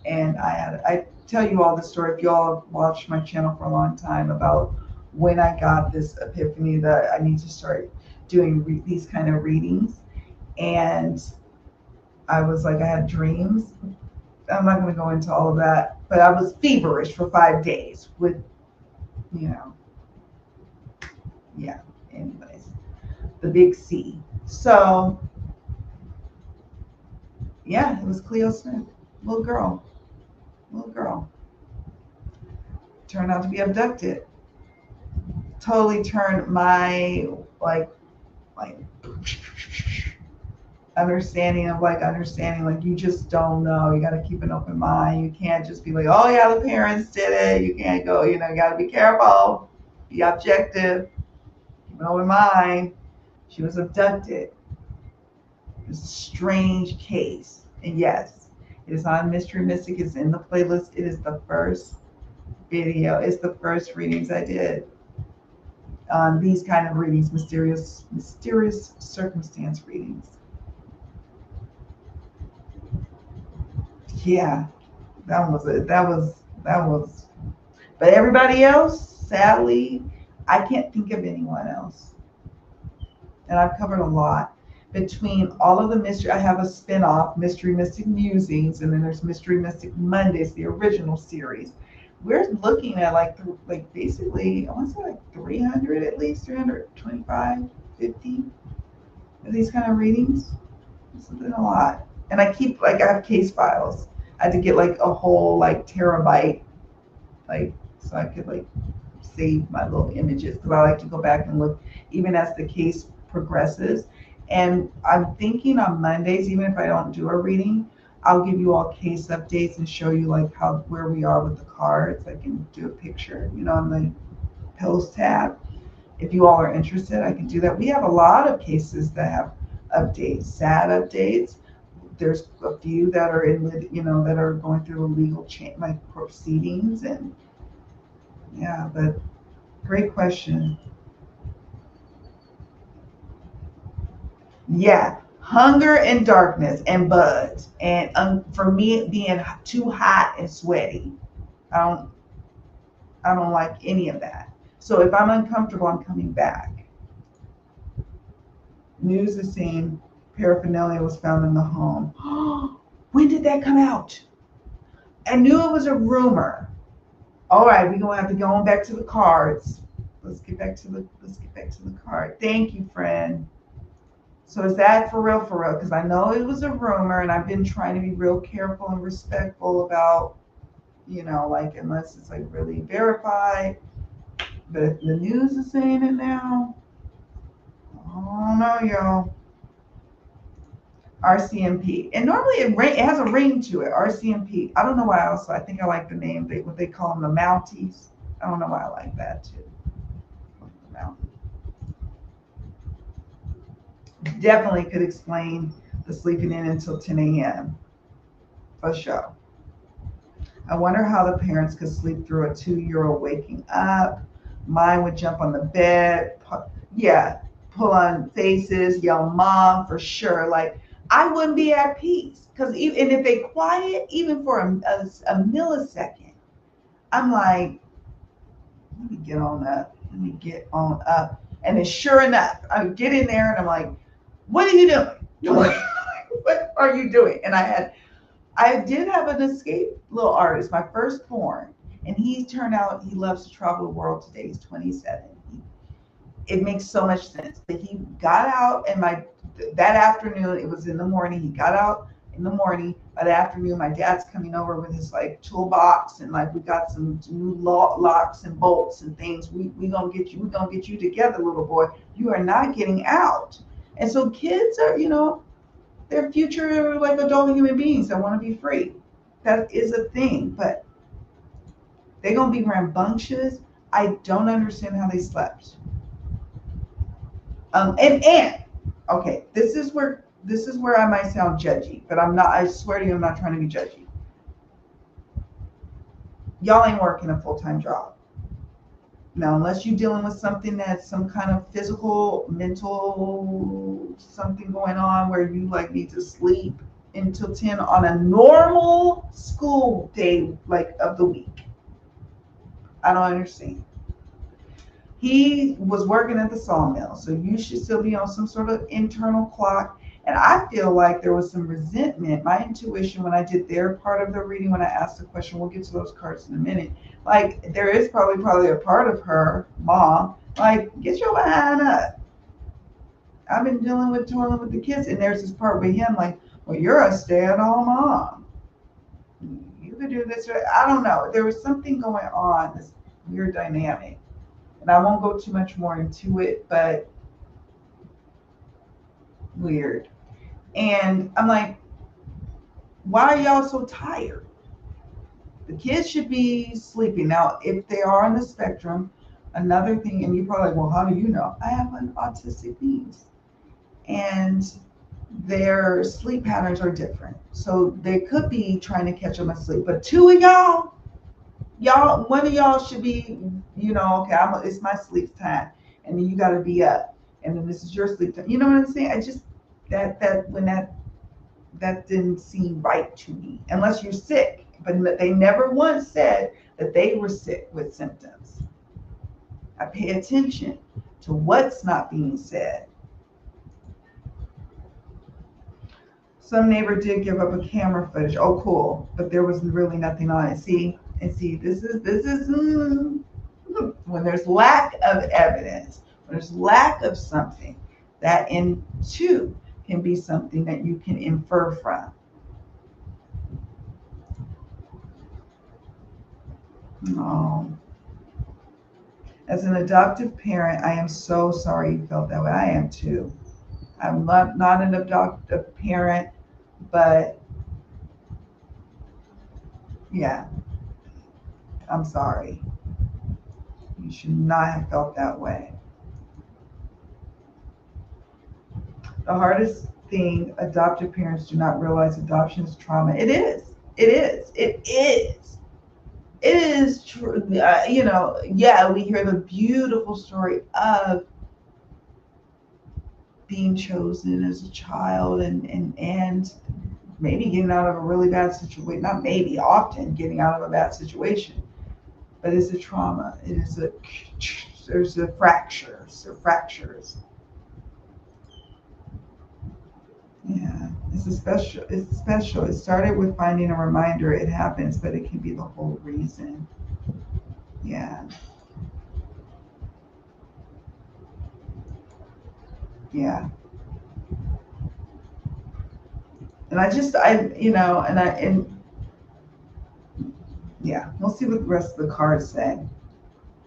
And I tell you all the story, if you all have watched my channel for a long time, about when I got this epiphany that I need to start doing these kind of readings. And I was like, I had dreams. I'm not going to go into all of that, but I was feverish for 5 days with, you know, yeah, anyways, the big C. So, yeah, it was Cleo Smith, little girl, turned out to be abducted. Totally turned my, like understanding, like you just don't know. You got to keep an open mind. You can't just be like, oh yeah, the parents did it. You can't go, you got to be careful, be objective, keep an open mind. She was abducted. It's a strange case. And yes, it is on Mystery Mystic. It's in the playlist. It is the first video. It's the first readings I did on these kind of readings, mysterious circumstance readings. Yeah, that was it. That was. But everybody else, sadly, I can't think of anyone else. And I've covered a lot. Between all of the mystery, I have a spin-off, Mystery Mystic Musings, and then there's Mystery Mystic Mondays, the original series. We're looking at like basically, I want to say like 300 at least, 325, 50 of these kind of readings. It's been a lot. And I keep, like, I have case files. I had to get like a whole like terabyte, like, so I could like save my little images, because I like to go back and look even as the case progresses. And I'm thinking on Mondays, even if I don't do a reading, I'll give you all case updates and show you like where we are with the cards. I can do a picture, on the post tab. If you all are interested, I can do that. We have a lot of cases that have updates, sad updates. There's a few that are that are going through a legal like proceedings, and yeah, but great question. Yeah, Hunger and darkness and bugs. And for me, being too hot and sweaty. I don't, I don't like any of that. So if I'm uncomfortable, I'm coming back. News is saying paraphernalia was found in the home. When did that come out? I knew it was a rumor. All right, we're gonna have to go on back to the cards. Let's get back to the card. Thank you, friend. So is that for real? For real? Because I know it was a rumor, and I've been trying to be real careful and respectful about, like unless it's like really verified. But if the news is saying it now, oh no, y'all. RCMP, and normally it has a ring to it. RCMP. I don't know why. Also, I think I like the name. What they call them, the Mounties. I don't know why I like that too. Definitely could explain the sleeping in until 10 a.m. for sure. I wonder how the parents could sleep through a 2-year-old waking up. Mine would jump on the bed, pull on faces, yell mom for sure. Like I wouldn't be at peace because even if they quiet, even for a millisecond, I'm like, let me get on up. Let me get on up. And then sure enough, I get in there and I'm like, what are you doing? What are you doing? And I did have an escape little artist, my firstborn, and he turned out he loves to travel the world today. He's 27. It makes so much sense. But he got out, and that afternoon, it was in the morning. He got out in the morning. By the afternoon, my dad's coming over with his like toolbox, and like we got some new locks and bolts and things. We gonna get you. We gonna get you together, little boy. You are not getting out. And so kids are, they're future like adult human beings that want to be free. That is a thing, but they're gonna be rambunctious. I don't understand how they slept. And okay, this is where I might sound judgy, but I'm not. I swear to you, I'm not trying to be judgy. Y'all ain't working a full-time job. Now, unless you're dealing with something that's some kind of physical, mental, something going on where you like need to sleep until 10 on a normal school day, like of the week. I don't understand. He was working at the sawmill, so you should still be on some sort of internal clock. And I feel like there was some resentment. My intuition, when I did their part of the reading, when I asked the question, we'll get to those cards in a minute. Like there is probably a part of her, mom, like get your behind up. I've been dealing with the kids, and there's this part with him, like, well, you're a stay-at-home mom. You could do this. I don't know. There was something going on, this weird dynamic. And I won't go too much more into it, but weird. And I'm like, why are y'all so tired? The kids should be sleeping. Now, if they are on the spectrum, another thing, and you're probably like, well, how do you know? I have an autistic niece. And their sleep patterns are different. So they could be trying to catch them asleep. But two of y'all, one of y'all should be, okay, it's my sleep time, and then you got to be up, and then this is your sleep time. You know what I'm saying? I just that didn't seem right to me, unless you're sick. But they never once said that they were sick with symptoms. I pay attention to what's not being said. Some neighbor did give up a camera footage. Oh, cool, but there was really nothing on it. See, this is when there's lack of evidence, when there's lack of something, that in too can be something that you can infer from. Oh. As an adoptive parent, I am so sorry you felt that way. I am too. I'm not an adoptive parent, but yeah, I'm sorry. You should not have felt that way. The hardest thing, adoptive parents do not realize adoption is trauma. It is. It is. It is. It is true. Yeah, we hear the beautiful story of being chosen as a child and maybe getting out of a really bad situation. Not maybe, often getting out of a bad situation. But it's a trauma. It is there's a fractures or fractures. Yeah, it's a special. It's special. It started with finding a reminder. It happens, but it can be the whole reason. Yeah. Yeah. And yeah, we'll see what the rest of the cards say.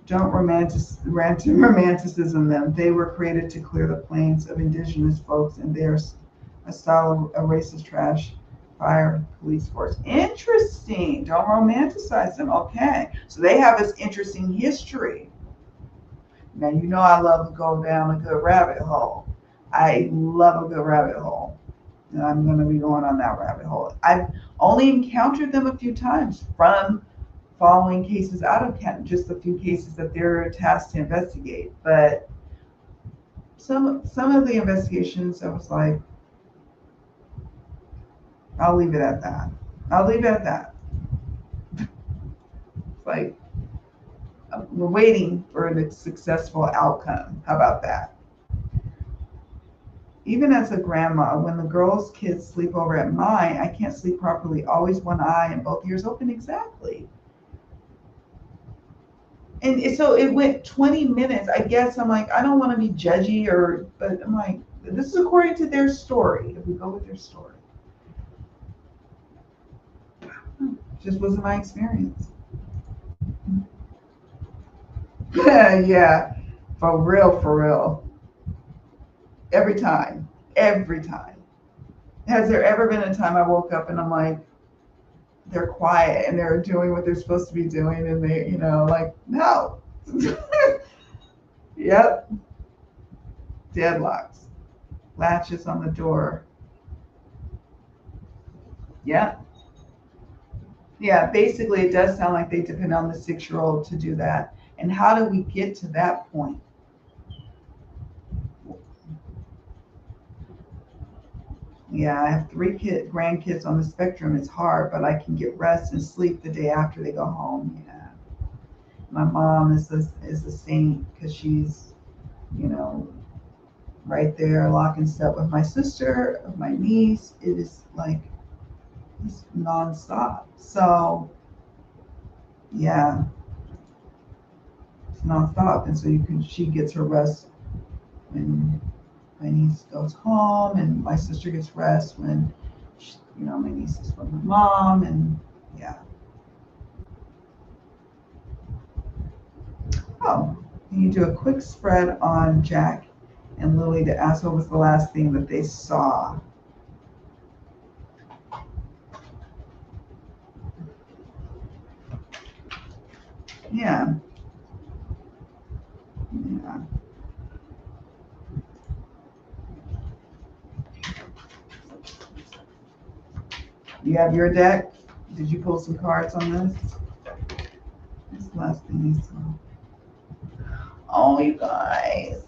Don't romanticism them. They were created to clear the plains of indigenous folks, and there's a style of a racist trash fire police force. Interesting. Don't romanticize them. Okay. So they have this interesting history. Now, you know I love to go down a good rabbit hole. I love a good rabbit hole. And I'm going to be going on that rabbit hole. I've only encountered them a few times from following cases out of Canada, just a few cases that they're tasked to investigate. But some of the investigations, I was like, I'll leave it at that. I'll leave it at that. It's like, we're waiting for a successful outcome. How about that? Even as a grandma, when the girls' kids sleep over at mine, I can't sleep properly. Always one eye and both ears open. Exactly. And so it went 20 minutes. I guess I'm like, I don't want to be judgy but I'm like, this is according to their story. If we go with their story, just wasn't my experience. Yeah, for real, for real. Every time, every time. Has there ever been a time I woke up and I'm like, they're quiet and they're doing what they're supposed to be doing and they, like, no. Yep. Deadlocks. Latches on the door. Yeah. Yeah, basically it does sound like they depend on the 6-year-old to do that. And how do we get to that point? Yeah, I have 3 grandkids on the spectrum. It's hard, but I can get rest and sleep the day after they go home. Yeah. My mom is a saint because she's, right there, lock and step with my sister, my niece. It is like it's nonstop. So yeah, it's nonstop, and so she gets her rest when my niece goes home, and my sister gets rest when my niece is with my mom, and yeah. Oh, can you do a quick spread on Jack and Lily to ask what was the last thing that they saw? Yeah. Yeah. You have your deck? Did you pull some cards on this? This last thing you saw. Oh, you guys.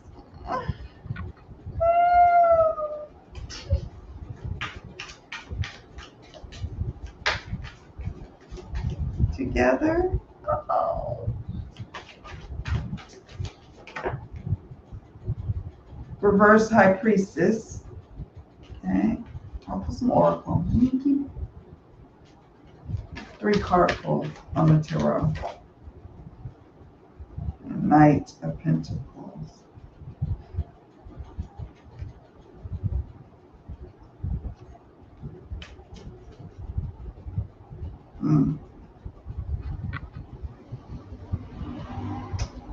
Together? Uh-oh. Reverse High Priestess. Okay. I'll put some Oracle. 3 card pull on the tarot. Knight of Pentacles.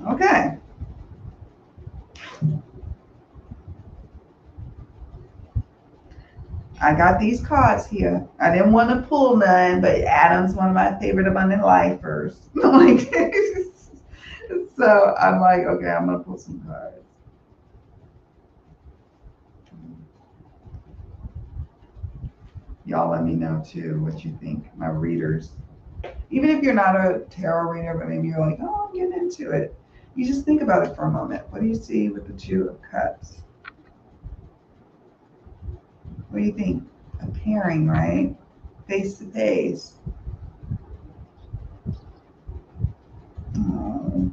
Okay. I got these cards here. I didn't want to pull none, but Adam's one of my favorite abundant lifers. So I'm like, okay, I'm gonna pull some cards. Y'all let me know too what you think, my readers. Even if you're not a tarot reader, but maybe you're like, oh, I'm getting into it. You just think about it for a moment. What do you see with the 2 of Cups? do you think? A pairing, right? Face to face. Oh.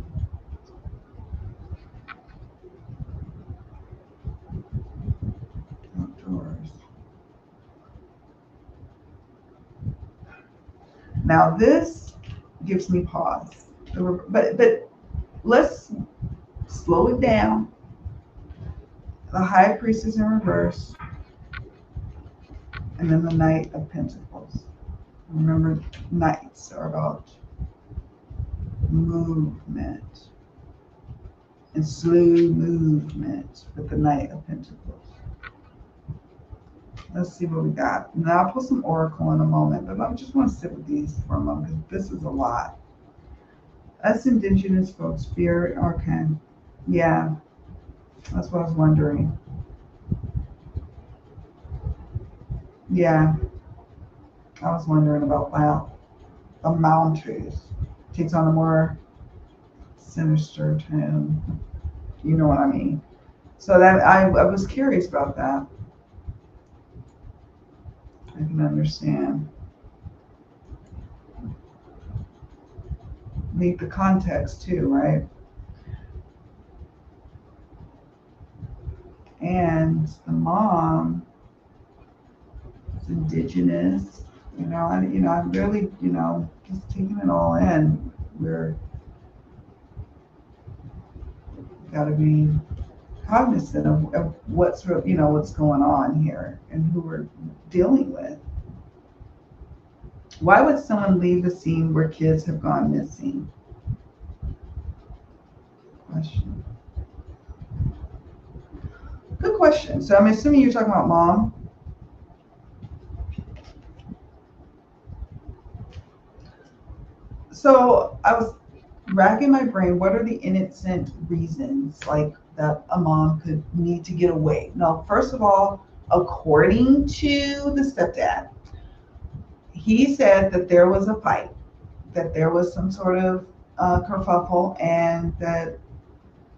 Outdoors. Now this gives me pause. But let's slow it down. The High Priestess in reverse, and then the Knight of Pentacles. Remember, knights are about movement and slow movement with the Knight of Pentacles. Let's see what we got. Now I'll put some oracle in a moment, but I just want to sit with these for a moment because this is a lot. Us indigenous folks, spirit, arcane. Yeah, that's what I was wondering. Yeah, I was wondering about that. The Mounties takes on a more sinister tone. You know what I mean? So that I was curious about that. I can understand. Need the context too, right? And the mom is indigenous. I'm really, just taking it all in. We're got to be cognizant of what's what's going on here and who we're dealing with. Why would someone leave a scene where kids have gone missing? Question. Good question. So I'm assuming you're talking about mom. So I was racking my brain. What are the innocent reasons like that a mom could need to get away? Now, first of all, according to the stepdad, he said that there was a fight, that there was some sort of kerfuffle, and that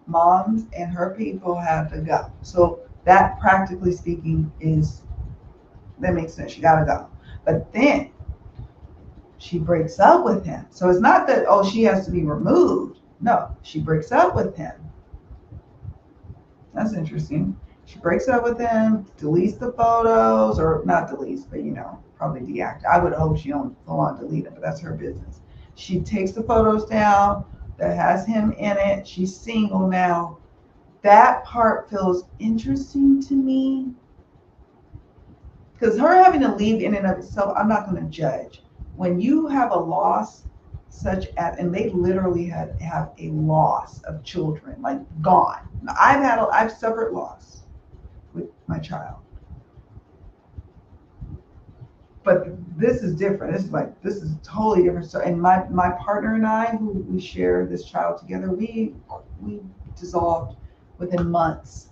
moms and her people had to go. So that, practically speaking, that makes sense. She got to go. But then she breaks up with him. So it's not that, oh, she has to be removed. No, she breaks up with him. That's interesting. She breaks up with him, deletes the photos, or not deletes, but probably deactivate. I would hope she don't full on delete it, but that's her business. She takes the photos down that has him in it. She's single now. That part feels interesting to me. Because her having to leave in and of itself, I'm not going to judge. When you have a loss and they literally have a loss of children, like gone. I've suffered loss with my child. But this is different. This is totally different. So, and my partner and I, who we share this child together, we dissolved within months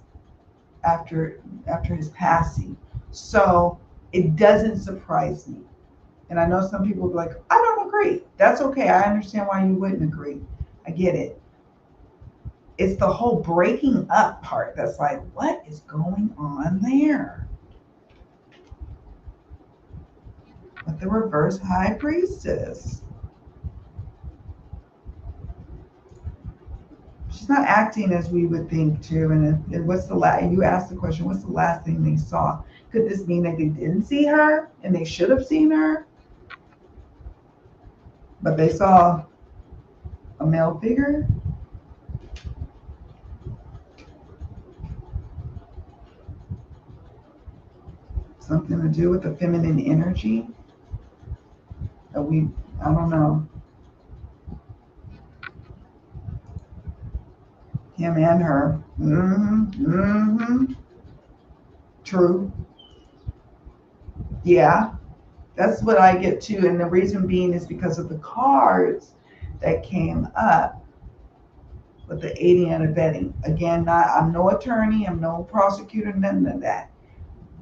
after his passing. So it doesn't surprise me. And I know some people will be like, I don't agree. That's okay. I understand why you wouldn't agree. I get it. It's the whole breaking up part that's like, what is going on there? With the reverse high priestess. She's not acting as we would think too. And what's the last? You asked the question, what's the last thing they saw? Could this mean that they didn't see her and they should have seen her? But they saw a male figure? Something to do with the feminine energy? I don't know. Him and her. True. Yeah. That's what I get too. And the reason being is because of the cards that came up with the aiding and abetting. Again, I'm no attorney, I'm no prosecutor, none of that.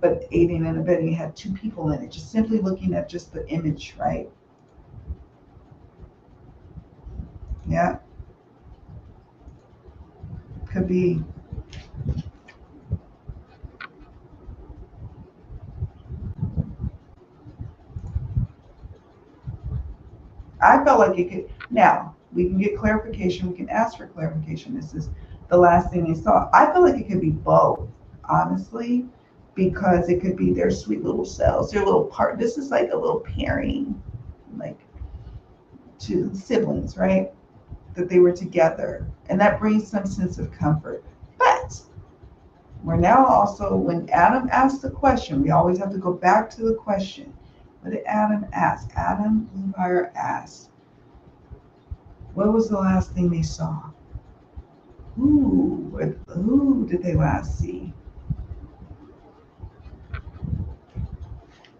But aiding and abetting had two people in it, just simply looking at just the image, right? Yeah. Could be. I felt like it could. Now, we can get clarification. We can ask for clarification. This is the last thing they saw. I feel like it could be both, honestly, because it could be their sweet little selves, their little part. This is like a little pairing, like to siblings, right? That they were together. And that brings some sense of comfort. But we're now also, when Adam asked the question, we always have to go back to the question. What did Adam ask? Adam Bluefire asked, what was the last thing they saw? Who did they last see?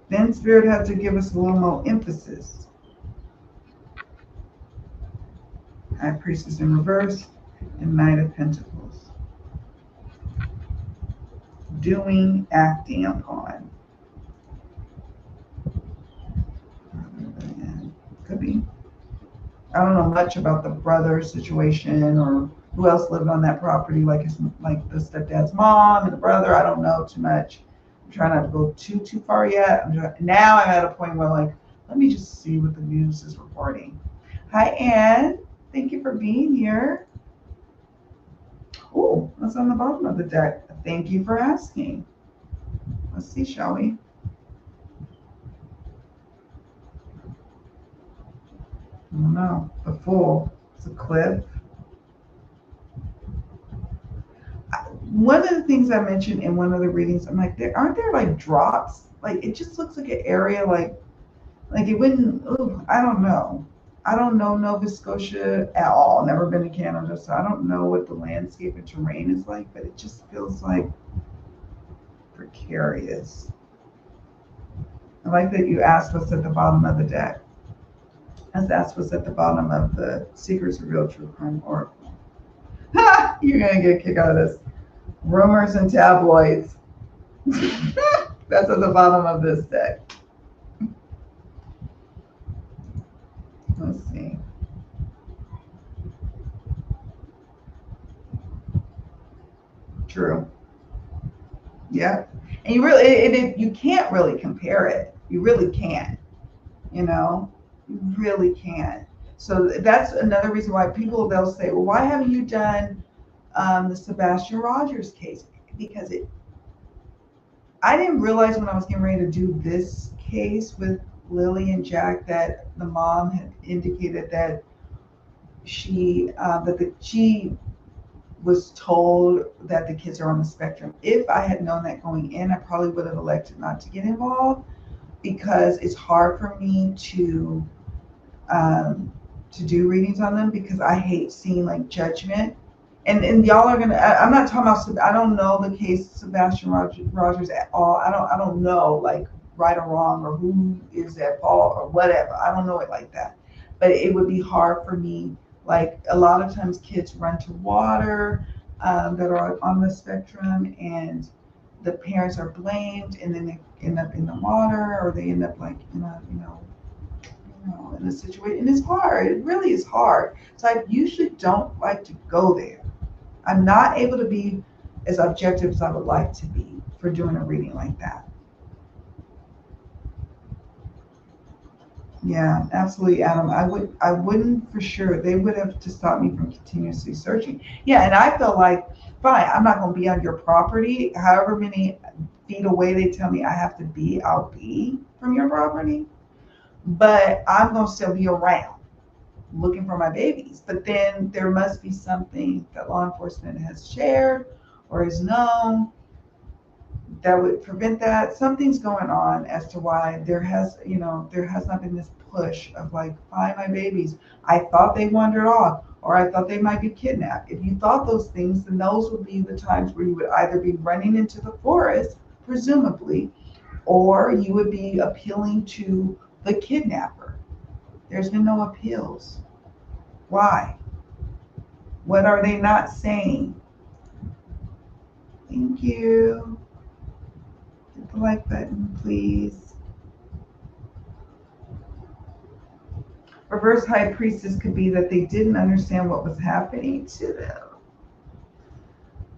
Then Spirit had to give us a little more emphasis. High Priestess in reverse and Knight of Pentacles. Doing, acting upon. Could be. I don't know much about the brother situation or who else lived on that property, like the stepdad's mom and the brother. I don't know too much. I'm trying not to go too far yet. Now I'm at a point where like, let me just see what the news is reporting. Hi, Anne. Thank you for being here. Oh, what's on the bottom of the deck? Thank you for asking. Let's see, shall we? I don't know. The Fool. It's a cliff. One of the things I mentioned in one of the readings, I'm like, aren't there like drops? Like it just looks like an area like it wouldn't. Ooh, I don't know. I don't know Nova Scotia at all. Never been to Canada, so I don't know what the landscape and terrain is like. But it just feels like precarious. I like that you asked what's at the bottom of the deck. That's what's at the bottom of the Secrets Revealed True Crime Oracle. Ha! You're gonna get a kick out of this. Rumors and tabloids. That's at the bottom of this deck. Let's see. True. Yeah. And you can't really compare it. You really can't. You know, you really can't. So that's another reason why they'll say, well, why haven't you done the Sebastian Rogers case? Because I didn't realize when I was getting ready to do this case with Lilly and Jack that the mom had indicated that she was told that the kids are on the spectrum. If I had known that going in, I probably would have elected not to get involved because it's hard for me to do readings on them because I hate seeing like judgment. And y'all are gonna. I'm not talking about. I don't know the case Sebastian Rogers at all. I don't know like right or wrong or who is at fault or whatever. I don't know it like that. But it would be hard for me. Like a lot of times, kids run to water that are on the spectrum, and the parents are blamed, and then they end up in the water, or they end up like in a situation. And it's hard. It really is hard. So I usually don't like to go there. I'm not able to be as objective as I would like to be for doing a reading like that. Yeah, absolutely, Adam. I wouldn't for sure. They would have to stop me from continuously searching. Yeah, and I feel like, fine, I'm not going to be on your property. However many feet away they tell me I have to be, I'll be from your property. But I'm going to still be around looking for my babies. But then there must be something that law enforcement has shared or is known that would prevent that. Something's going on as to why there has not been this push of like, find my babies. I thought they wandered off, or I thought they might be kidnapped. If you thought those things, then those would be the times where you would either be running into the forest, presumably, or you would be appealing to the kidnapper. There's been no appeals. Why? What are they not saying? Thank you. Hit the like button, please. Reverse High Priestess could be that they didn't understand what was happening to them,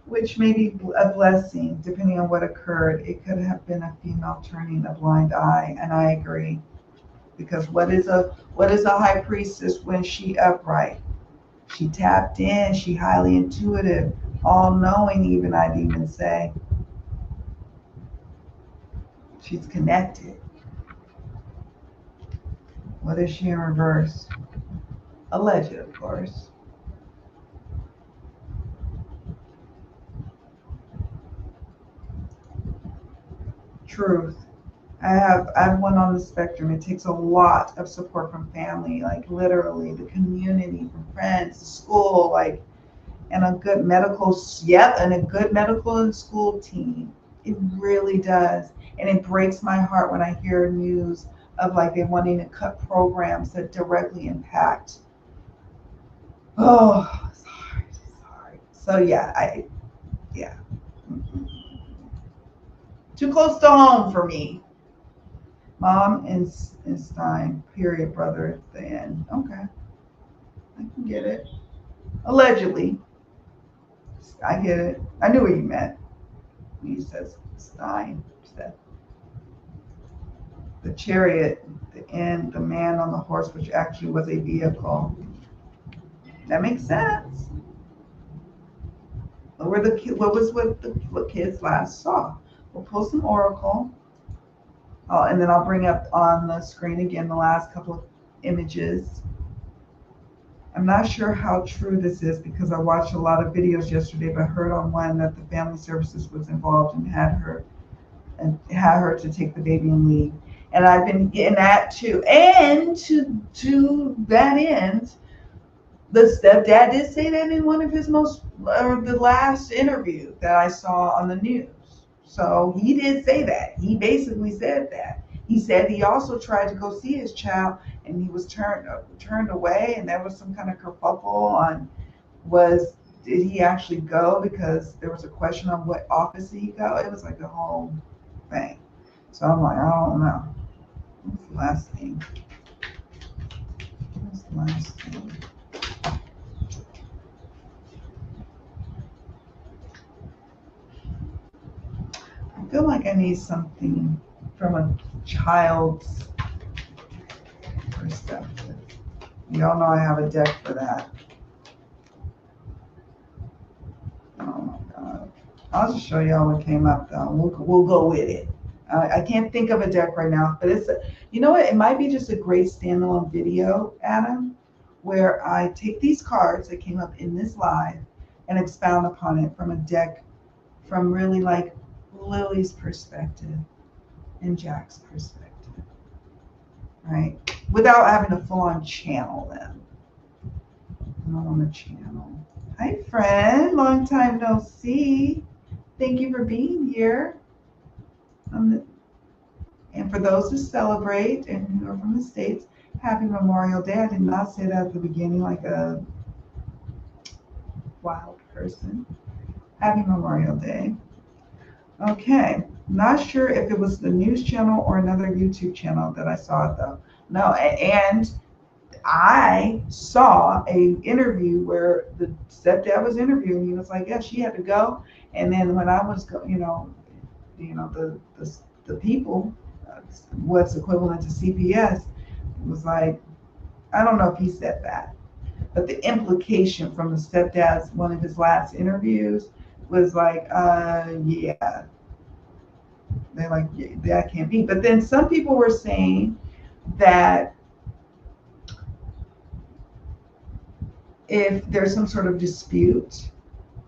which may be a blessing depending on what occurred. It could have been a female turning a blind eye, and I agree. Because what is a high priestess when she upright? She tapped in, she highly intuitive, all knowing, even I'd even say. She's connected. What is she in reverse? Alleged, of course. Truth. I have one on the spectrum. It takes a lot of support from family, like literally the community, from friends, school, like, and a good medical, and a good medical and school team. It really does. And it breaks my heart when I hear news of like they wanting to cut programs that directly impact. Oh, it's hard. It's hard. So yeah, yeah. Too close to home for me. Mom and Stein, period, brother at the end. Okay, I can get it. Allegedly, I get it. I knew what you meant. He says Stein said the chariot, the end, the man on the horse, which actually was a vehicle. That makes sense. What kids last saw? We'll pull some oracle. Oh, and then I'll bring up on the screen again the last couple of images. I'm not sure how true this is because I watched a lot of videos yesterday, but heard on one that the family services was involved and had her to take the baby and leave. And I've been getting that too. And to that end, the stepdad did say that in one of his the last interview that I saw on the news. So he did say that. He basically said that. He said he also tried to go see his child and he was turned away, and there was some kind of kerfuffle on did he actually go, because there was a question on what office did he go. It was like a whole thing. So I'm like, I don't know. What's the last thing? I feel like I need something from a child's perspective. Y'all know I have a deck for that. Oh my God. I'll just show y'all what came up though. We'll go with it. I can't think of a deck right now, but you know what? It might be just a great standalone video, Adam, where I take these cards that came up in this live and expound upon it from a deck from really like Lily's perspective and Jack's perspective, right? Without having to full on channel them. I don't want to channel. Hi, friend. Long time no see. Thank you for being here. And for those who celebrate and who are from the States, happy Memorial Day. I did not say that at the beginning like a wild person. Happy Memorial Day. Okay, not sure if it was the news channel or another YouTube channel that I saw it though. No, and I saw a interview where the stepdad was interviewing. He was like, yeah, she had to go. And then when I was, the people, what's equivalent to CPS, was like, I don't know if he said that, but the implication from the stepdad's one of his last interviews was like, yeah, they're like, yeah, that can't be. But then some people were saying that if there's some sort of dispute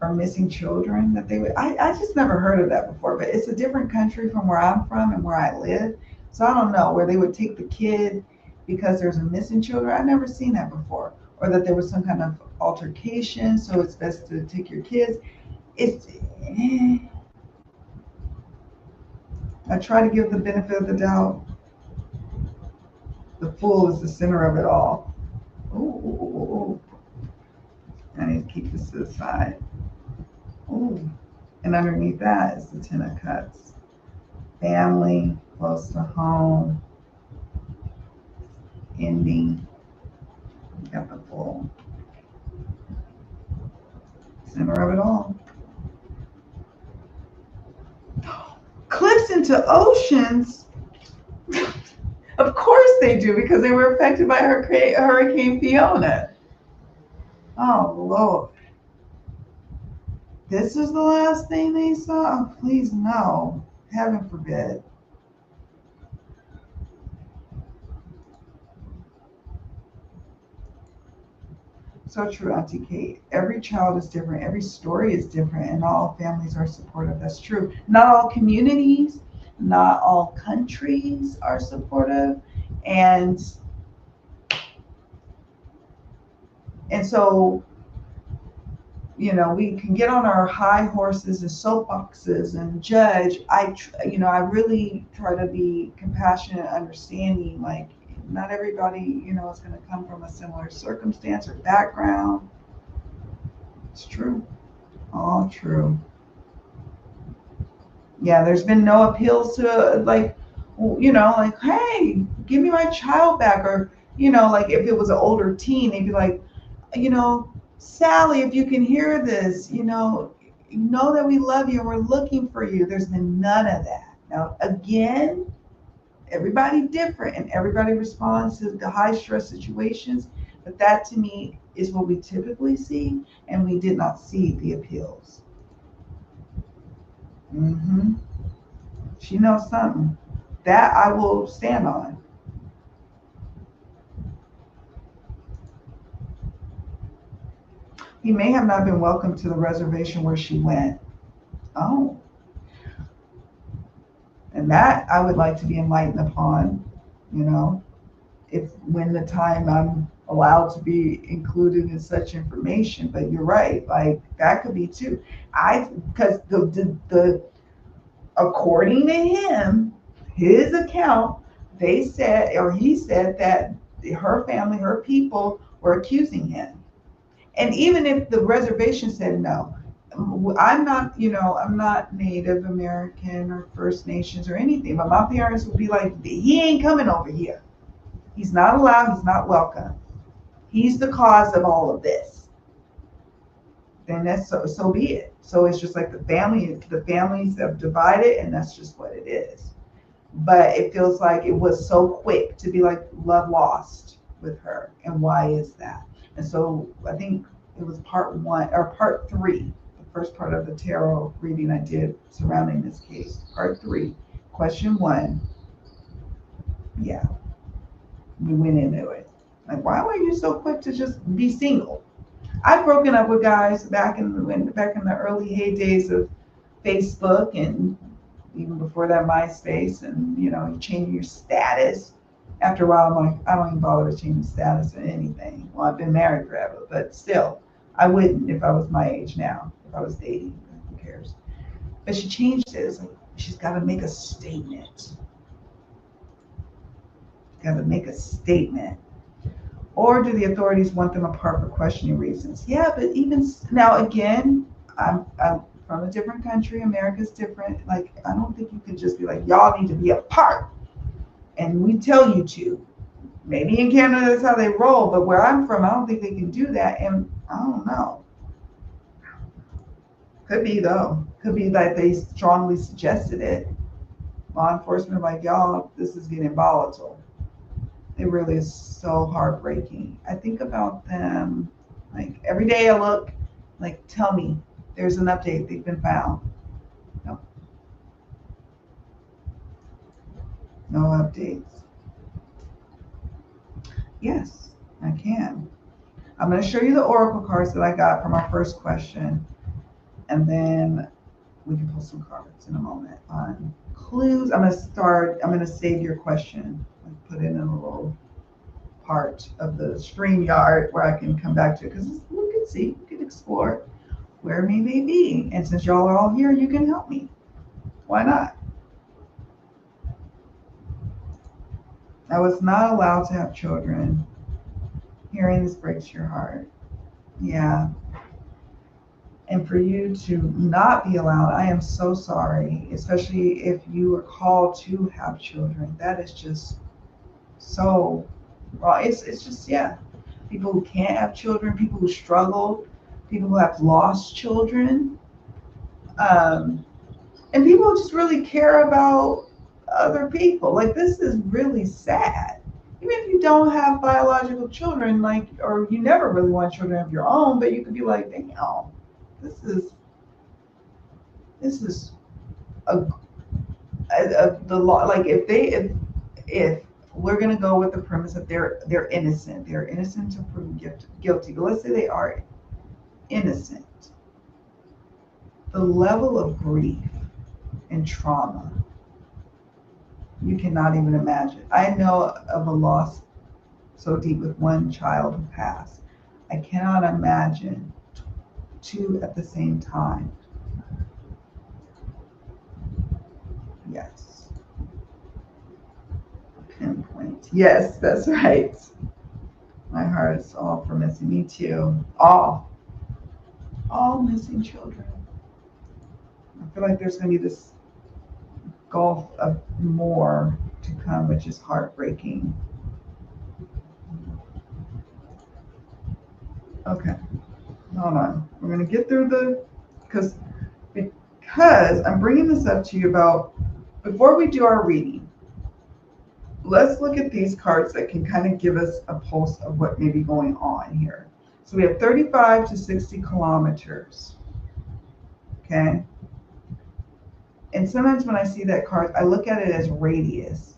or missing children, that they would, I just never heard of that before, but it's a different country from where I'm from and where I live. So I don't know, where they would take the kid because there's a missing children. I've never seen that before. Or that there was some kind of altercation, so it's best to take your kids. I try to give the benefit of the doubt. The fool is the center of it all. Ooh. I need to keep this to the side. Ooh. And underneath that is the Ten of Cups. Family, close to home, ending. You got the full center of it all. Cliffs into oceans. Of course they do, because they were affected by Hurricane Fiona. Oh, Lord. This is the last thing they saw? Oh, please, no. Heaven forbid. So true, Auntie Kate. Every child is different. Every story is different, and not all families are supportive. That's true. Not all communities, not all countries are supportive, and so we can get on our high horses and soapboxes and judge. I really try to be compassionate, understanding. Like, not everybody, is going to come from a similar circumstance or background. It's true. All true. Yeah, there's been no appeals to, like, like, hey, give me my child back. Or, like, if it was an older teen, they'd be like, Sally, if you can hear this, know that we love you and we're looking for you. There's been none of that. Now, again, everybody different and everybody responds to the high stress situations, but that to me is what we typically see, and we did not see the appeals. Mm-hmm. She knows something. That I will stand on. He may have not been welcome to the reservation where she went. Oh. And that I would like to be enlightened upon, if when the time I'm allowed to be included in such information. But you're right, like that could be too. Because the according to him, his account, they said, or he said that her family, her people were accusing him. And even if the reservation said no, I'm not Native American or First Nations or anything, but my parents would be like, he ain't coming over here. He's not allowed, he's not welcome. He's the cause of all of this. Then that's so be it. So it's just like the families have divided, and that's just what it is. But it feels like it was so quick to be like love lost with her. And why is that? And so I think it was part 1 or part 3, the first part of the tarot reading I did surrounding this case. Part 3, question 1. Yeah, we went into it. Like, why were you so quick to just be single? I've broken up with guys back in the early heydays of Facebook, and even before that, MySpace, and you change your status. After a while, I'm like, I don't even bother to change status or anything. Well, I've been married forever, but still, I wouldn't if I was my age now. If I was dating, who cares? But she changed it. It's like she's got to make a statement. Got to make a statement. Or do the authorities want them apart for questioning reasons? Yeah, but even now, again, I'm from a different country. America's different. Like, I don't think you can just be like, y'all need to be apart, and we tell you to. Maybe in Canada that's how they roll, but where I'm from, I don't think they can do that. And I don't know. Could be though. Could be that they strongly suggested it. Law enforcement like, y'all, this is getting volatile. It really is so heartbreaking. I think about them like every day I look, like, tell me there's an update, they've been found. No. No updates. Yes, I can. I'm going to show you the oracle cards that I got from our first question, and then we can pull some cards in a moment on clues. I'm going to save your question and put it in a little part of the StreamYard where I can come back to it, because we can see, we can explore where may they be. And since y'all are all here, you can help me. Why not? I was not allowed to have children. Hearing this breaks your heart. Yeah. And for you to not be allowed, I am so sorry, especially if you were called to have children. That is just so wrong. It's just, yeah. People who can't have children, people who struggle, people who have lost children, and people who just really care about other people. Like, this is really sad. Even if you don't have biological children, like, or you never really want children of your own, but you could be like, damn, this is this is a, the law. Like, if we're gonna go with the premise that they're innocent, they're innocent to prove guilty. But let's say they are innocent. The level of grief and trauma, you cannot even imagine. I know of a loss so deep with one child who passed. I cannot imagine two at the same time. Yes. Pinpoint. Yes, that's right. My heart is all for missing. Me too. All missing children. I feel like there's going to be this gulf of more to come, which is heartbreaking. Okay, hold on. We're going to get through because I'm bringing this up to you about, before we do our reading, let's look at these cards that can kind of give us a pulse of what may be going on here. So we have 35 to 60 kilometers. Okay. And sometimes when I see that card, I look at it as radius,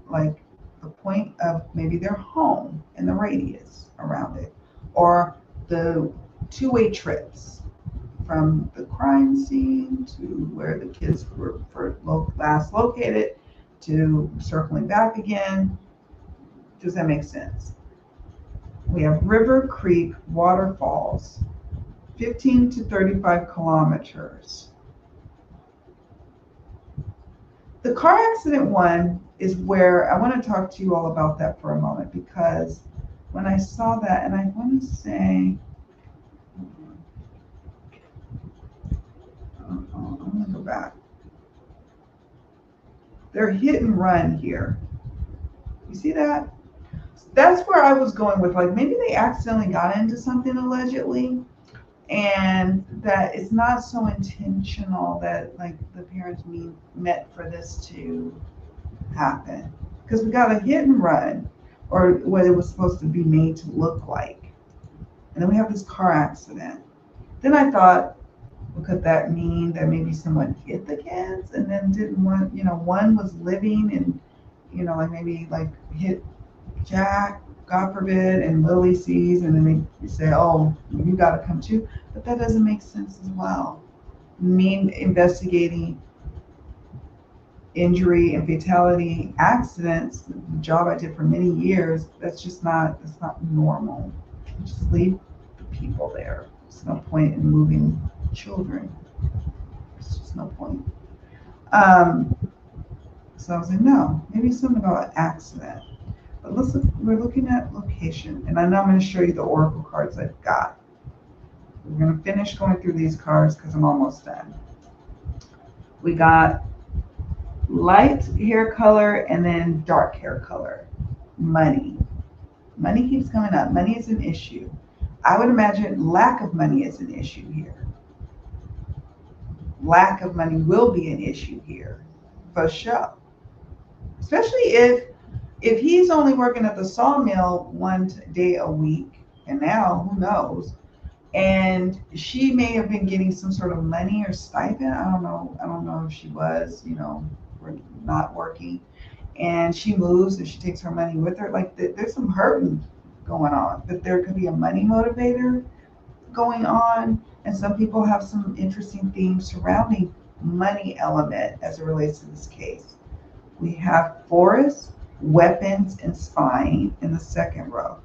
like the point of maybe their home and the radius around it, or the two-way trips from the crime scene to where the kids were last located to circling back again. Does that make sense? We have river, creek, waterfalls, 15 to 35 kilometers. The car accident one is where I want to talk to you all about that for a moment, because when I saw that, and I want to say, I'm going to go back. They're hit and run here. You see that? That's where I was going with, like, maybe they accidentally got into something allegedly, and that it's not so intentional that, like, the parents meant for this to happen. Because we got a hit and run, or what it was supposed to be made to look like. And then we have this car accident. Then I thought, well, could that mean that maybe someone hit the kids and then didn't want, one was living and, like maybe like hit Jack, God forbid, and Lilly sees, and then they say, oh, you got to come too. But that doesn't make sense as well. Investigating injury and fatality accidents, the job I did for many years, that's not normal. Just leave the people there. There's no point in moving children. There's just no point. So I was like, no, maybe something about an accident. But we're looking at location, and I know I'm going to show you the oracle cards I've got. We're going to finish going through these cards because I'm almost done. We got light hair color and then dark hair color. Money keeps coming up. Money is an issue. I would imagine lack of money is an issue here. Lack of money will be an issue here, for sure. Especially if he's only working at the sawmill one day a week, and now who knows? And she may have been getting some sort of money or stipend. I don't know if she was, for not working. And she moves and she takes her money with her. Like, there's some hurting going on, but there could be a money motivator going on. And some people have some interesting themes surrounding money element as it relates to this case. We have forest, weapons, and spying in the second row.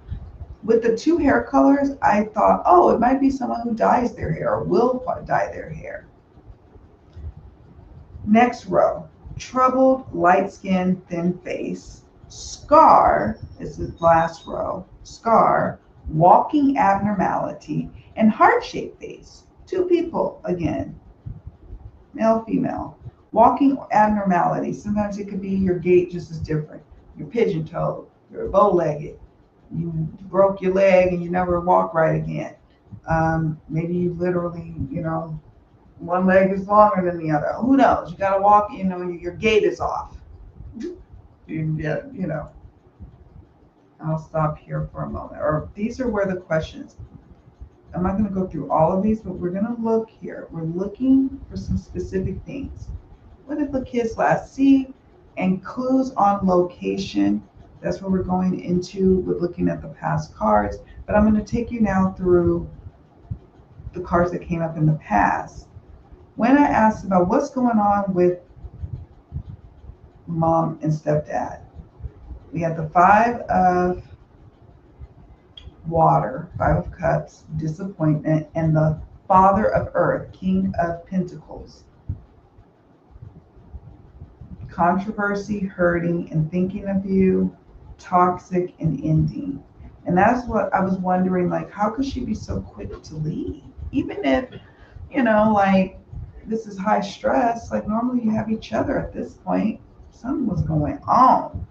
With the two hair colors, I thought, oh, it might be someone who dyes their hair or will dye their hair. Next row, troubled, light skin, thin face. Scar is the last row. Scar, walking abnormality, and heart-shaped face. Two people again, male, female. Walking abnormality. Sometimes it could be your gait just is different. You're pigeon-toed, you're bow-legged, you broke your leg and you never walk right again. Maybe you literally, one leg is longer than the other. Who knows? You got to walk, your gait is off. Yeah, I'll stop here for a moment. Or these are where the questions. I'm not going to go through all of these, but we're going to look here. We're looking for some specific things. What did the kids last see? And clues on location. That's what we're going into with looking at the past cards. But I'm going to take you now through the cards that came up in the past. When I asked about what's going on with mom and stepdad, we had the Five of Water, Five of Cups, disappointment, and the Father of Earth, King of Pentacles. Controversy, hurting, and thinking of you, toxic, and ending. And that's what I was wondering, like, how could she be so quick to leave? Even if, like, this is high stress, like, normally you have each other at this point. Something was going on.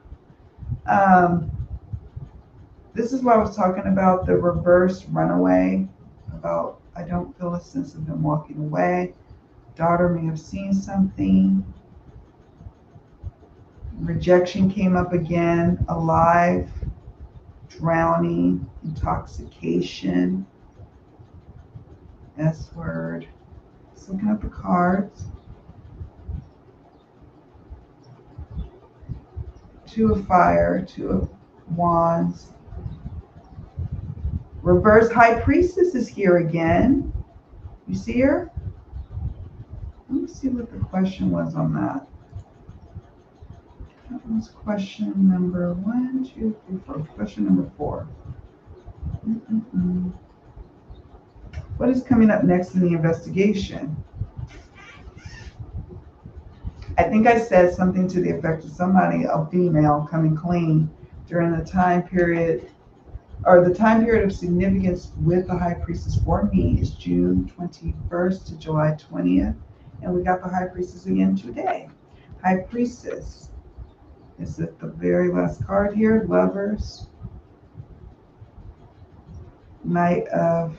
This is what I was talking about, the reverse runaway, about I don't feel a sense of them walking away. Daughter may have seen something. Rejection came up again, alive, drowning, intoxication, S word. Just looking at the cards. Two of Fire, Two of Wands. Reverse High Priestess is here again. You see her? Let me see what the question was on that. That was question number 1, 2, 3, 4. Question number 4. What is coming up next in the investigation? I think I said something to the effect of somebody, a female, coming clean during the time period, or the time period of significance with the High Priestess for me is June 21st to July 20th. And we got the High Priestess again today. High Priestess. Is it the very last card here? Lovers. Knight of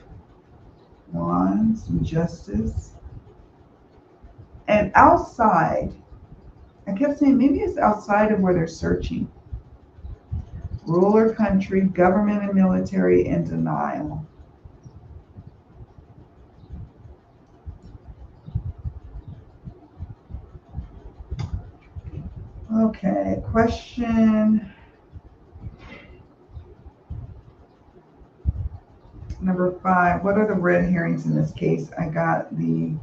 Wands and Justice. And outside, I kept saying maybe it's outside of where they're searching. Ruler, country, government and military, and denial. Okay, question number 5. What are the red herrings in this case? I got the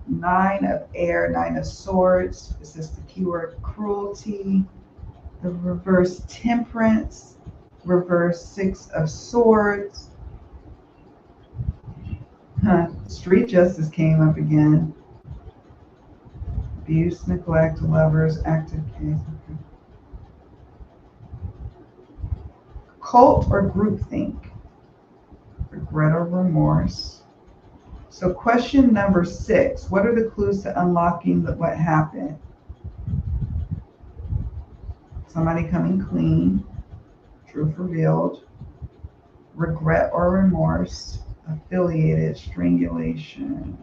9 of Air, 9 of Swords. This is the keyword cruelty. The reverse Temperance. Reverse 6 of Swords. Street Justice came up again. Abuse, neglect, lovers, active case. Okay. Cult or groupthink. Regret or remorse. So question number 6. What are the clues to unlocking what happened? Somebody coming clean. Truth revealed. Regret or remorse. Affiliated. Strangulation.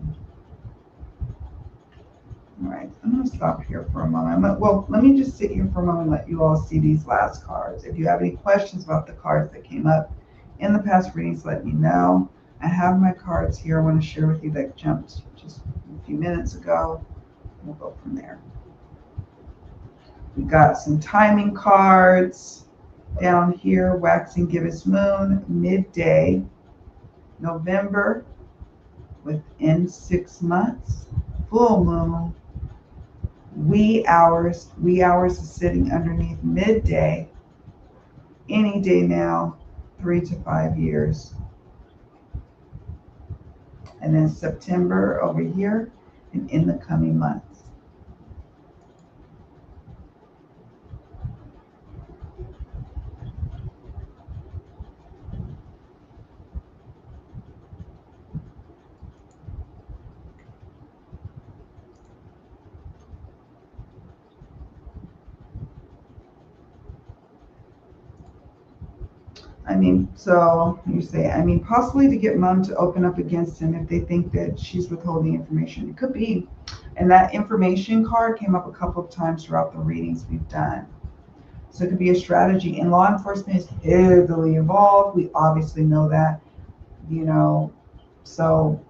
All right, I'm going to stop here for a moment. Well, let me just sit here for a moment and let you all see these last cards. If you have any questions about the cards that came up in the past readings, let me know. I have my cards here I want to share with you that jumped just a few minutes ago. We'll go from there. We got some timing cards down here. Waxing gibbous moon, midday, November, within 6 months, full moon, wee hours. Wee hours is sitting underneath midday, any day now, 3 to 5 years. And then September over here and in the coming months. So you say, possibly to get mom to open up against him if they think that she's withholding information. It could be. And that information card came up a couple of times throughout the readings we've done. So it could be a strategy. And law enforcement is heavily involved. We obviously know that, you know, so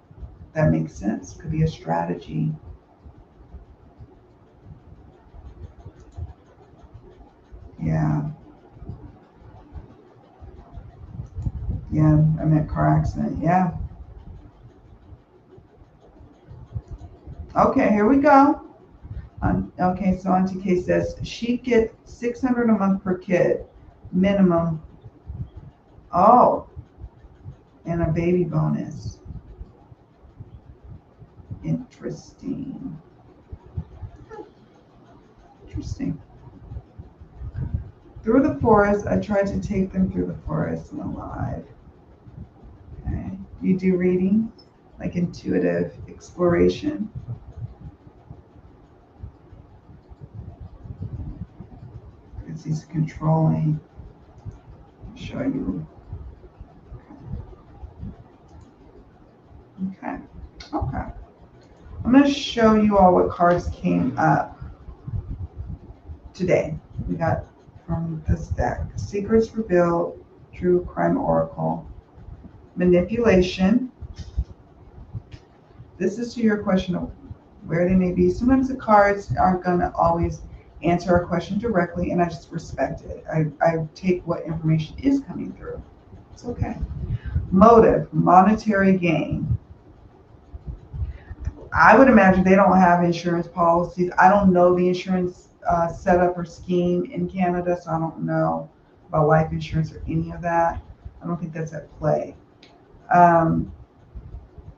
that makes sense. Could be a strategy. Yeah. Yeah, I meant car accident. Yeah. Okay, here we go. Okay, so Auntie K says she gets $600 a month per kid, minimum. Oh, and a baby bonus. Interesting. Interesting. Through the forest, I tried to take them through the forest and alive. Okay. You do reading, like intuitive exploration. Because he's controlling. I'll show you. Okay. Okay. I'm going to show you all what cards came up today. We got from this deck. Secrets Revealed, True Crime Oracle, Manipulation. This is to your question of where they may be. Sometimes the cards aren't going to always answer a question directly, and I just respect it. I take what information is coming through. It's okay. Motive, monetary gain. I would imagine they don't have insurance policies. I don't know the insurance setup or scheme in Canada, so I don't know about life insurance or any of that. I don't think that's at play. I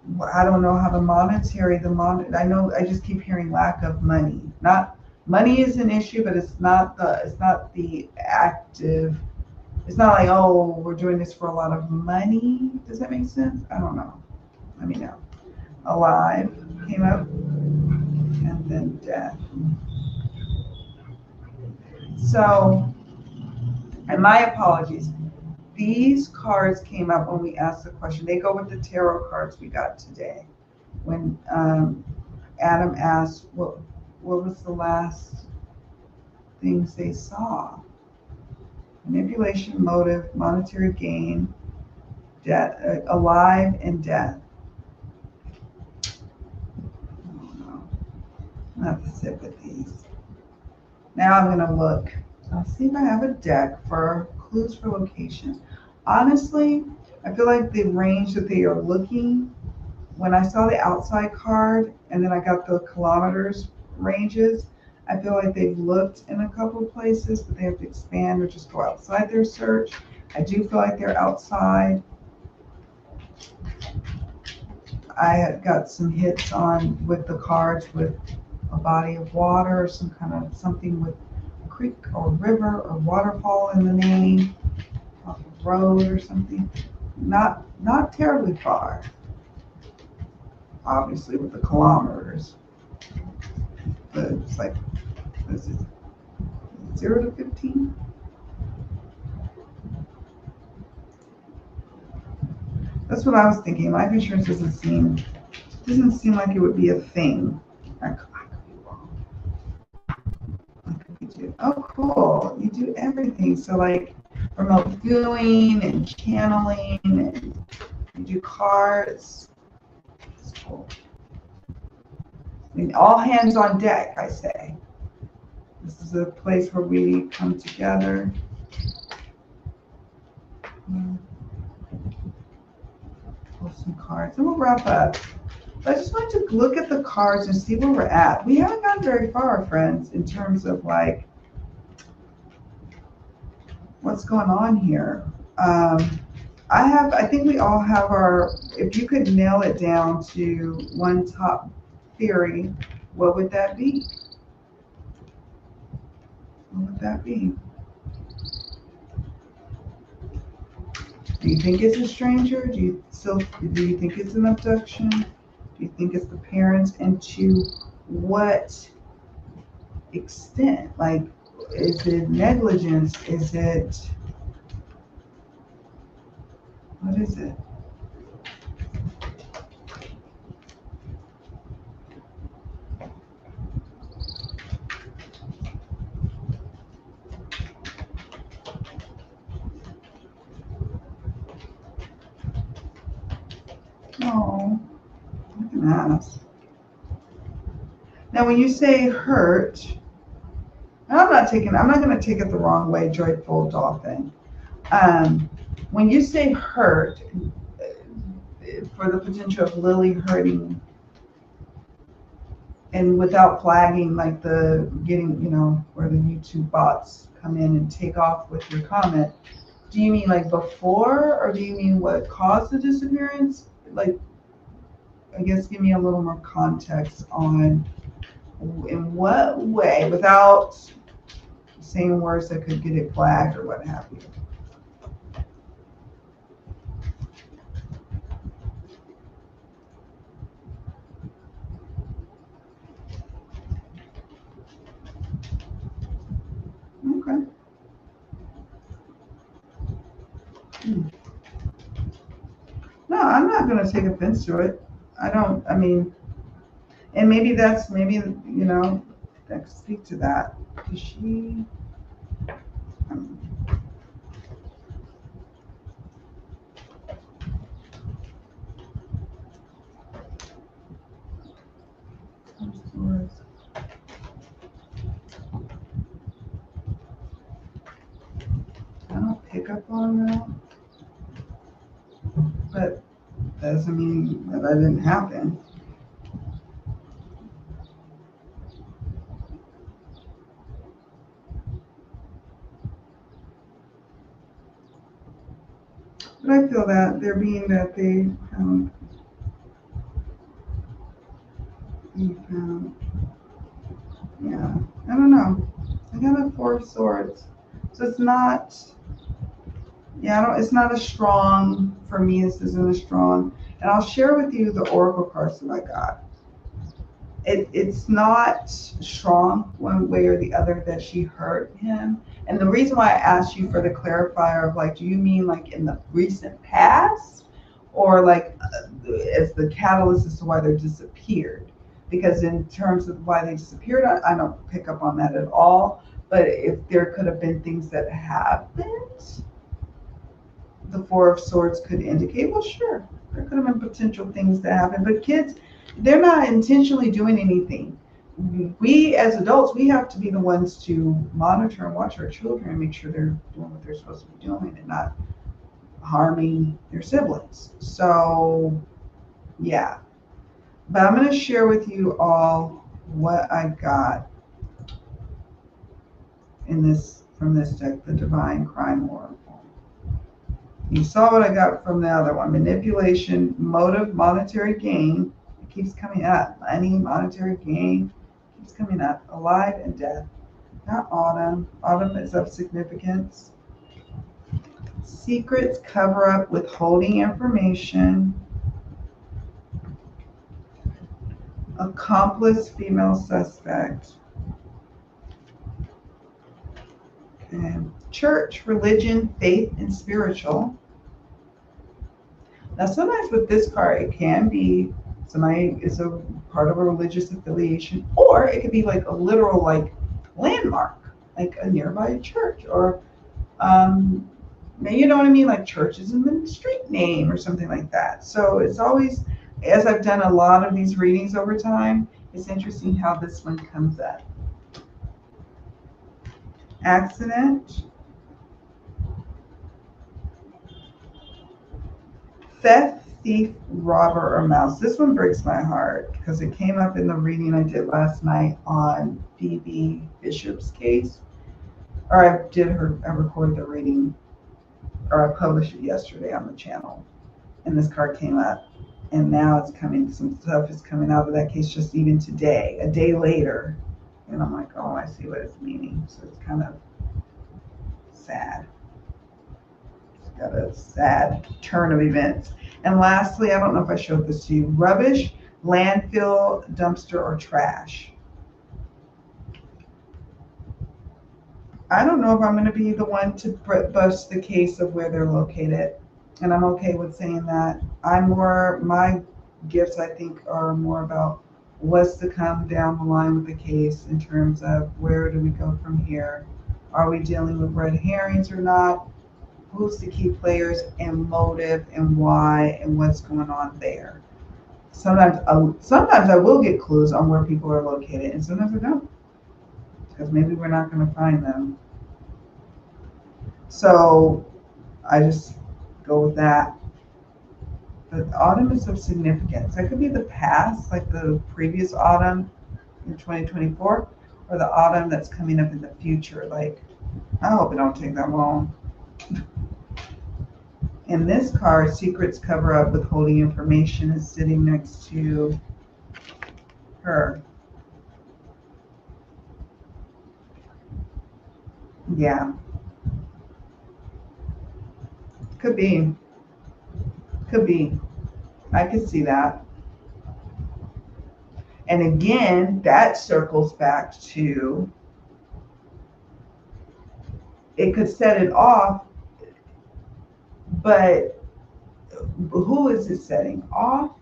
don't know how I know I just keep hearing lack of money. Not money is an issue, but it's not the active. It's not like, oh, we're doing this for a lot of money. Does that make sense? I don't know. Let me know. Alive came up, and then death. So, and my apologies. These cards came up when we asked the question. They go with the tarot cards we got today. When Adam asked, what was the last things they saw? Manipulation, motive, monetary gain, death, alive, and death. I don't know. I'm gonna have to sit with these. Now I'm gonna look. I'll see if I have a deck for clues for location. Honestly, I feel like the range that they are looking, when I saw the outside card and then I got the kilometers ranges, I feel like they've looked in a couple of places, but they have to expand or just go outside their search. I do feel like they're outside. I had got some hits on with the cards with a body of water, some kind of something with a creek or river or waterfall in the name, off a road or something. Not terribly far, obviously with the kilometers, but it's like, this is 0 to 15. That's what I was thinking. Life insurance doesn't seem like it would be a thing. I could be wrong. Oh, cool. You do everything. So like remote viewing and channeling, and you do cards. It's cool. I mean, all hands on deck, I say. This is a place where we come together. Pull some cards and we'll wrap up. I just want to look at the cards and see where we're at. We haven't gotten very far, friends, in terms of like what's going on here. I think we all have our, if you could nail it down to one top theory, what would that be? What would that be? Do you think it's a stranger? Do you think it's an abduction? Do you think it's the parents? And to what extent? Like, is it negligence? Is it, what is it? Oh, look at that. Now, when you say hurt, and I'm not going to take it the wrong way, joyful dolphin. When you say hurt, for the potential of Lily hurting, and without flagging, like the getting, where the YouTube bots come in and take off with your comment, do you mean like before, or do you mean what caused the disappearance? Like, I guess give me a little more context on in what way, without saying words that could get it flagged or what have you. Okay. No, I'm not going to take offense to it. I mean, and maybe that could speak to that. Is she, I don't pick up on that, but that doesn't mean that didn't happen. But I feel that they're being that they found, yeah, I don't know. I got a 4 of Swords, so it's not. Yeah, it's not as strong for me. This isn't as strong, and I'll share with you the oracle cards that I got. It's not strong one way or the other that she hurt him. And the reason why I asked you for the clarifier of like, do you mean like in the recent past, or like as the catalyst as to why they disappeared? Because in terms of why they disappeared, I don't pick up on that at all. But if there could have been things that happened, the 4 of Swords could indicate, well, sure, there could have been potential things that happen. But kids, they're not intentionally doing anything. We as adults, we have to be the ones to monitor and watch our children and make sure they're doing what they're supposed to be doing and not harming their siblings. So, yeah. But I'm going to share with you all what I got from this deck, the Divine Crime Oracle. You saw what I got from the other one. Manipulation, motive, monetary gain. It keeps coming up. Money, monetary gain. Keeps coming up. Alive and death. Not autumn. Autumn is of significance. Secrets, cover up, withholding information. Accomplice, female suspect. Okay. Church, religion, faith, and spiritual. Now, sometimes with this card, it can be somebody is a part of a religious affiliation, or it could be like a literal like landmark, like a nearby church, or you know what I mean, like churches in the street name or something like that. So it's always, as I've done a lot of these readings over time, it's interesting how this one comes up. Accident, theft, thief, robber, or mouse. This one breaks my heart because it came up in the reading I did last night on Phoebe Bishop's case. Or I recorded the reading, or I published it yesterday on the channel. And this card came up. And now it's coming, some stuff is coming out of that case just even today, a day later. And I'm like, oh, I see what it's meaning. So it's kind of sad. It's got a sad turn of events. And lastly, I don't know if I showed this to you, rubbish, landfill, dumpster, or trash. I don't know if I'm going to be the one to bust the case of where they're located. And I'm okay with saying that. My gifts, I think, are more about what's to come down the line with the case in terms of where do we go from here? Are we dealing with red herrings or not? who's the key players and motive and why and what's going on there. Sometimes I will get clues on where people are located, and sometimes I don't, because maybe we're not going to find them. So I just go with that. The autumn is of significance. That could be the past, like the previous autumn in 2024, or the autumn that's coming up in the future. Like, I hope it don't take that long. In this card, secrets cover up, withholding information is sitting next to her. Yeah. Could be. Could be. I could see that. And again, that circles back to, it could set it off, but who is it setting off?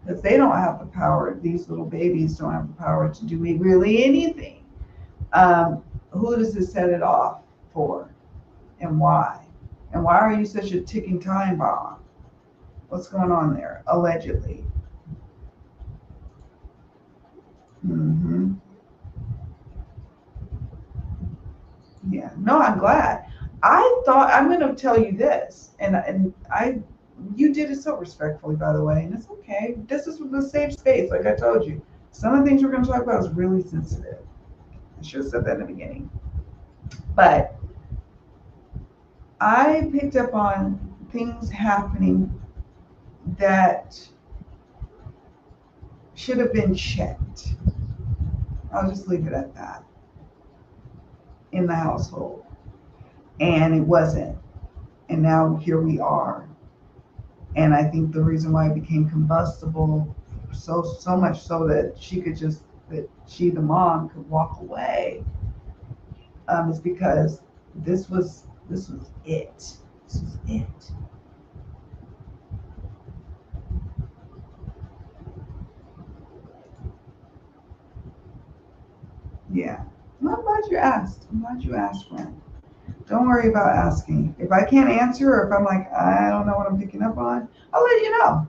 Because they don't have the power. These little babies don't have the power to do really anything. Who does it set it off for, and why? And why are you such a ticking time bomb? What's going on there? Allegedly. Mm-hmm. Yeah. No, I'm glad. I thought, I'm going to tell you this, and you did it so respectfully, by the way, and it's okay. This is the safe space, like I told you. Some of the things we're going to talk about is really sensitive. I should have said that in the beginning. But I picked up on things happening that should have been checked. I'll just leave it at that. In the household. And it wasn't. And now here we are. And I think the reason why it became combustible so much so that she, the mom, could walk away, is because this was it. This was it. Yeah. Well, I'm glad you asked. Friend. Don't worry about asking. If I can't answer, or if I'm like, I don't know what I'm picking up on, I'll let you know.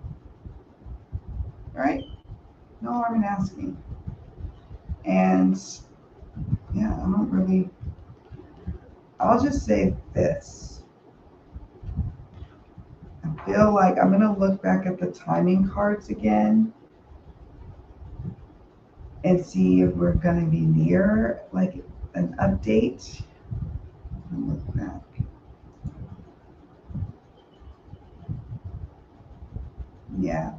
Right? No harm in asking. And yeah, I'll just say this. I feel like I'm going to look back at the timing cards again and see if we're going to be near like an update. Look back. Yeah.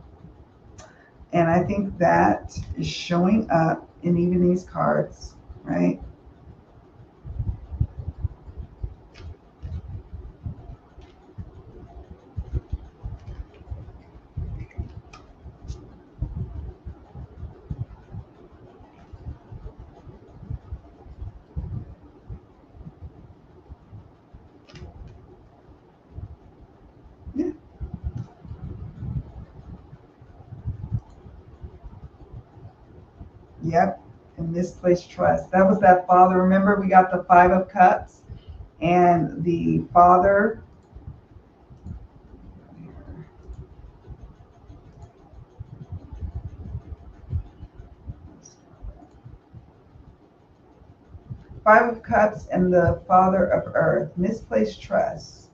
And I think that is showing up in even these cards, right? Yeah. Yep. And misplaced trust. That was that father. Remember, we got the 5 of Cups and the father. Five of Cups and the Father of Earth. Misplaced trust.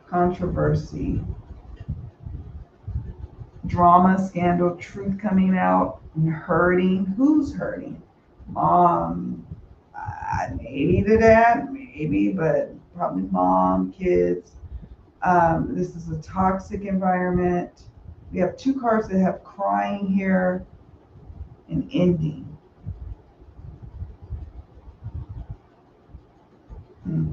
Controversy. Drama, scandal, truth coming out, and hurting. Who's hurting? Mom. Maybe the dad, maybe, but probably mom, kids. This is a toxic environment. We have 2 cards that have crying here and ending. Mm-hmm.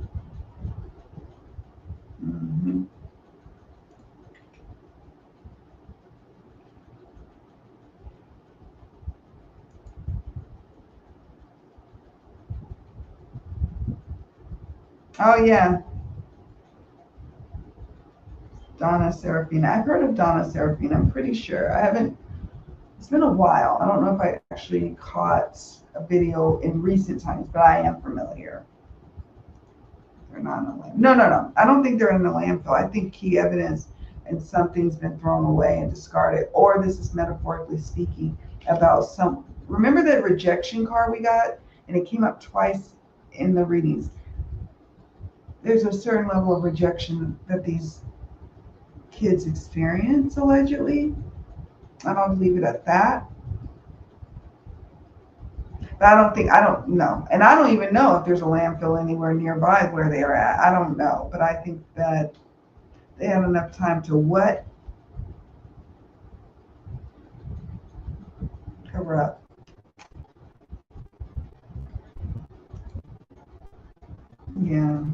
Oh yeah, Donna Serafina. I've heard of Donna Serafina. I'm pretty sure. I haven't. It's been a while. I don't know if I actually caught a video in recent times, but I am familiar. They're not in the landfill. No. I don't think they're in the landfill. I think key evidence and something's been thrown away and discarded, or this is metaphorically speaking about some. Remember that rejection card we got, and it came up twice in the readings. There's a certain level of rejection that these kids experience, allegedly. And I'll leave it at that. But I don't know. And I don't even know if there's a landfill anywhere nearby where they are at. I don't know. But I think that they had enough time to what? Cover up. Yeah.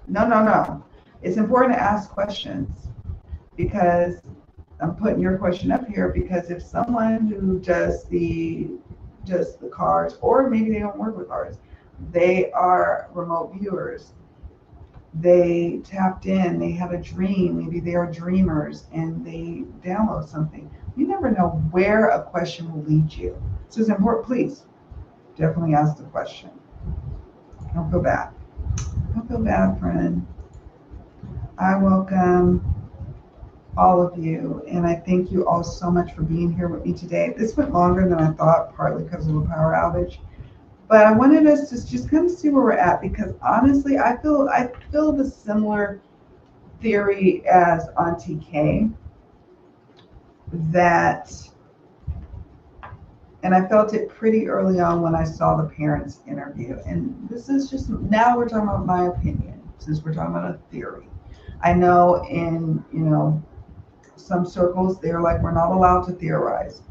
No. It's important to ask questions, because I'm putting your question up here, because if someone who does the cards, or maybe they don't work with cards, they are remote viewers, they tapped in, they had a dream, maybe they are dreamers and they download something. You never know where a question will lead you. So it's important, please definitely ask the question. Don't feel bad. Don't feel bad, friend. I welcome all of you, and I thank you all so much for being here with me today. This went longer than I thought, partly because of the power outage, but I wanted us to just kind of see where we're at, because honestly, I feel the similar theory as Auntie K, that, and I felt it pretty early on when I saw the parents interview. And this is just, now we're talking about my opinion, since we're talking about a theory. I know in, some circles, they're like, we're not allowed to theorize.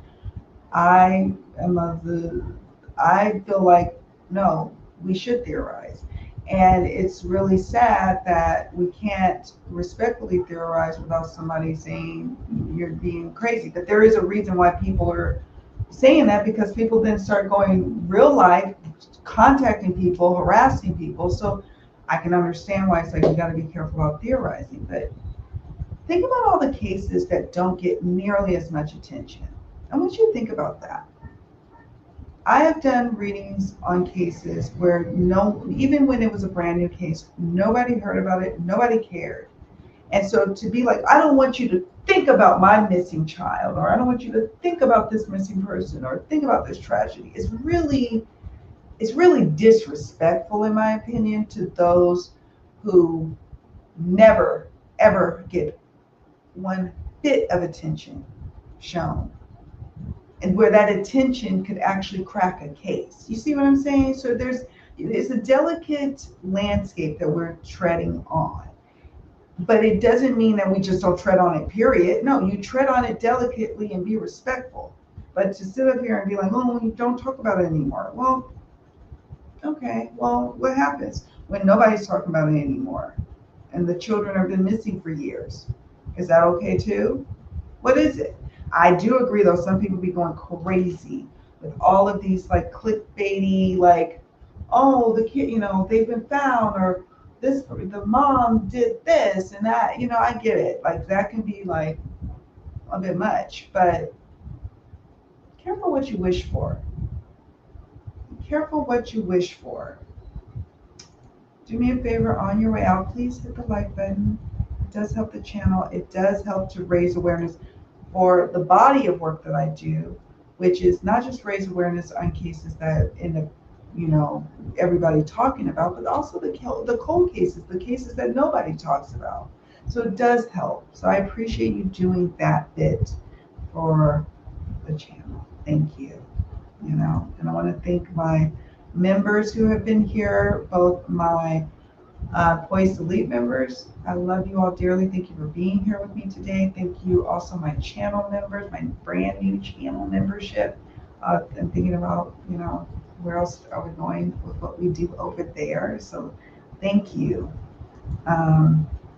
I feel like, no, we should theorize. And it's really sad that we can't respectfully theorize without somebody saying you're being crazy. But there is a reason why people are saying that, because people then start going real life, contacting people, harassing people. So I can understand why it's like, you got to be careful about theorizing. But think about all the cases that don't get nearly as much attention. I want you to think about that. I have done readings on cases where even when it was a brand new case, nobody heard about it, nobody cared. And so to be like, I don't want you to think about my missing child, or I don't want you to think about this missing person, or think about this tragedy, it's really disrespectful, in my opinion, to those who never, ever get one bit of attention shown, and where that attention could actually crack a case. You see what I'm saying? So it's a delicate landscape that we're treading on. But it doesn't mean that we just don't tread on it, period. No, you tread on it delicately and be respectful. But to sit up here and be like, oh, you don't talk about it anymore. Well, okay. Well, what happens when nobody's talking about it anymore and the children have been missing for years? Is that okay too? What is it? I do agree, though, some people be going crazy with all of these like clickbaity, like, oh, the kid, they've been found, or the mom did this and that. I get it. Like, that can be like a bit much, but careful what you wish for. Careful what you wish for. Do me a favor, on your way out, please hit the like button. It does help the channel. It does help to raise awareness for the body of work that I do, which is not just raise awareness on cases that end up, everybody talking about, but also the cold cases, the cases that nobody talks about. So it does help. So I appreciate you doing that bit for the channel. Thank you. And I want to thank my members who have been here, both my Poised Elite members. I love you all dearly. Thank you for being here with me today. Thank you also my channel members, my brand new channel membership. I'm thinking about, where else are we going with what we do over there. So thank you.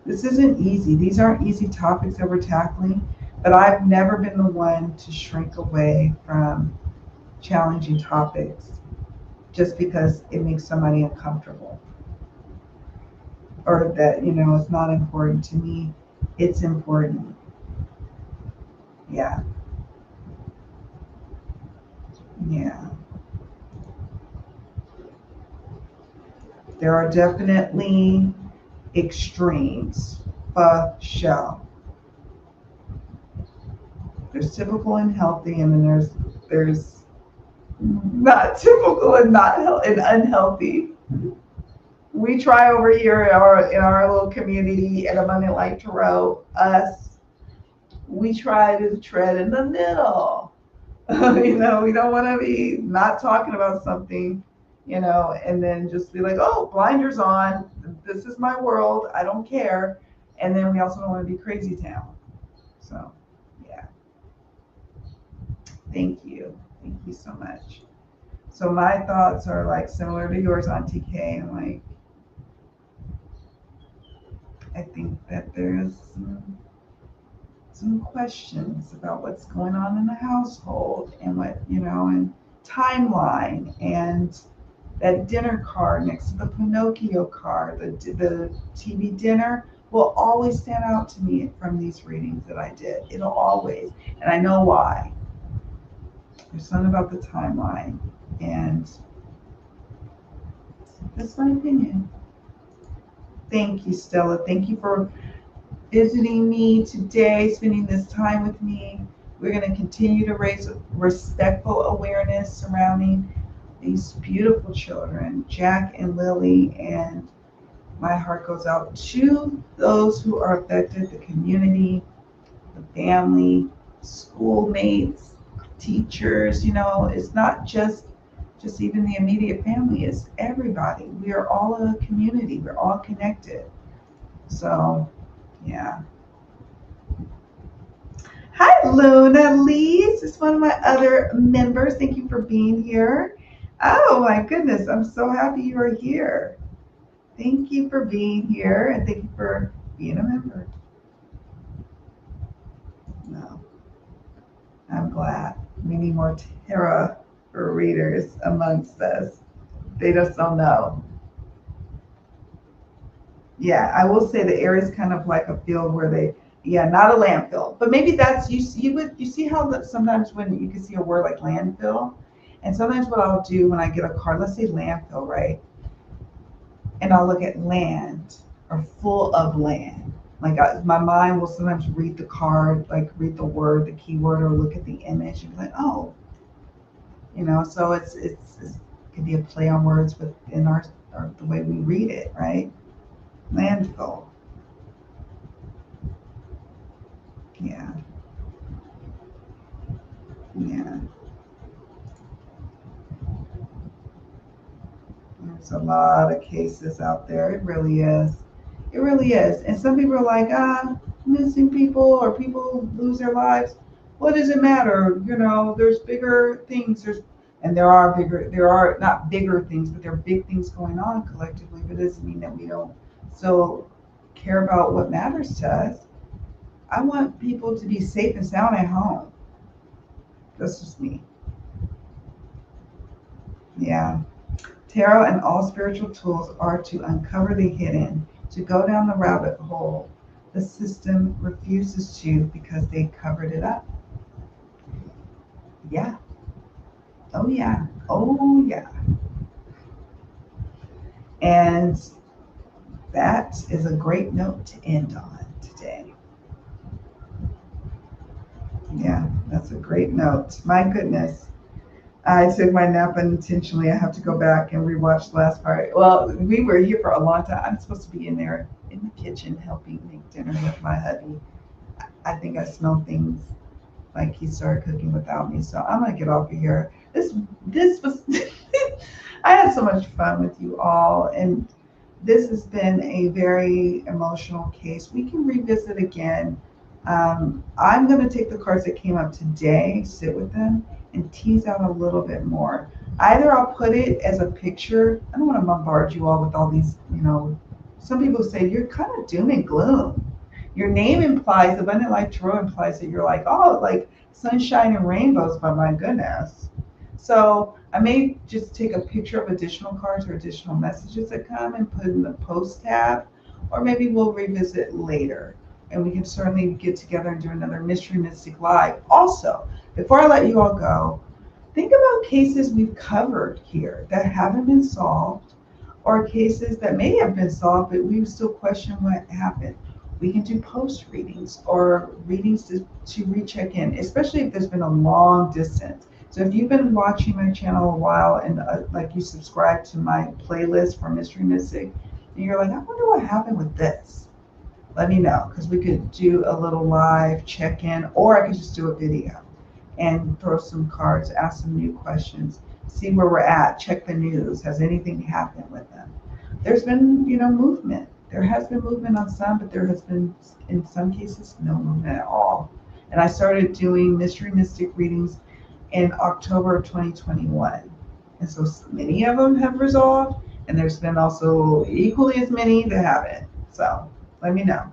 This isn't easy. These aren't easy topics that we're tackling, but I've never been the one to shrink away from challenging topics just because it makes somebody uncomfortable, or that, it's not important to me. It's important. Yeah. There are definitely extremes. Shell. There's typical and healthy, and then there's not typical and and unhealthy. We try over here in our little community at Abundant Light Tarot, we try to tread in the middle. We don't want to be not talking about something, and then just be like, oh, blinders on. This is my world. I don't care. And then we also don't want to be crazy town. So, yeah. Thank you. Thank you so much. So my thoughts are like similar to yours, Auntie K. And like, I think that there's some questions about what's going on in the household and and timeline, and that dinner card next to the Pinocchio card, the TV dinner will always stand out to me from these readings that I did. It'll always, and I know why. There's something about the timeline, and that's my opinion. Thank you, Stella. Thank you for visiting me today, spending this time with me. We're going to continue to raise respectful awareness surrounding these beautiful children, Jack and Lily, and my heart goes out to those who are affected, the community, the family, schoolmates, teachers. It's not just even the immediate family, it's everybody. We are all a community. We're all connected. So, yeah. Hi, Luna Lees. It's one of my other members. Thank you for being here. Oh my goodness, I'm so happy you are here. Thank you for being here, and thank you for being a member. No, I'm glad. We need more tarot readers amongst us. They just don't know. Yeah, I will say the area is kind of like a field where not a landfill, but maybe that's you see how that sometimes when you can see a word like landfill, and sometimes what I'll do when I get a card, let's say landfill, right? And I'll look at land or full of land. Like my mind will sometimes read the card, like read the word, the keyword, or look at the image and be like, oh, so it could be a play on words within our the way we read it, right? Landfill. Yeah. Yeah. There's a lot of cases out there. It really is. It really is. And some people are like, missing people or people lose their lives. What does it matter? There's bigger things. There are not bigger things, but there are big things going on collectively. But it doesn't mean that we don't still care about what matters to us. I want people to be safe and sound at home. That's just me. Yeah. Tarot and all spiritual tools are to uncover the hidden, to go down the rabbit hole the system refuses to because they covered it up. Yeah. Oh, yeah. Oh, yeah. And that is a great note to end on today. Yeah, that's a great note. My goodness. I took my nap unintentionally. I have to go back and rewatch the last part. Well, we were here for a long time. I'm supposed to be in there in the kitchen helping make dinner with my hubby. I think I smell things like he started cooking without me. So I'm gonna get off of here. This was I had so much fun with you all, and this has been a very emotional case. We can revisit again. I'm gonna take the cards that came up today, sit with them, and tease out a little bit more. Either I'll put it as a picture. I don't want to bombard you all with all these, some people say you're kind of doom and gloom. Your name implies, Abundant Light Tarot implies that you're like, oh, like sunshine and rainbows, but my goodness. So I may just take a picture of additional cards or additional messages that come and put in the post tab, or maybe we'll revisit later. And we can certainly get together and do another Mystery Mystic Live. Also, before I let you all go, think about cases we've covered here that haven't been solved, or cases that may have been solved, but we still question what happened. We can do post readings or readings to recheck in, especially if there's been a long distance. So if you've been watching my channel a while and like you subscribe to my playlist for Mystery Mystic, and you're like, I wonder what happened with this. Let me know, because we could do a little live check-in, or I could just do a video and throw some cards, ask some new questions, see where we're at, check the news. Has anything happened with them? There's been, movement. There has been movement on some, but there has been, in some cases, no movement at all. And I started doing Mystery Mystic readings in October of 2021. And so many of them have resolved, and there's been also equally as many that haven't. So let me know.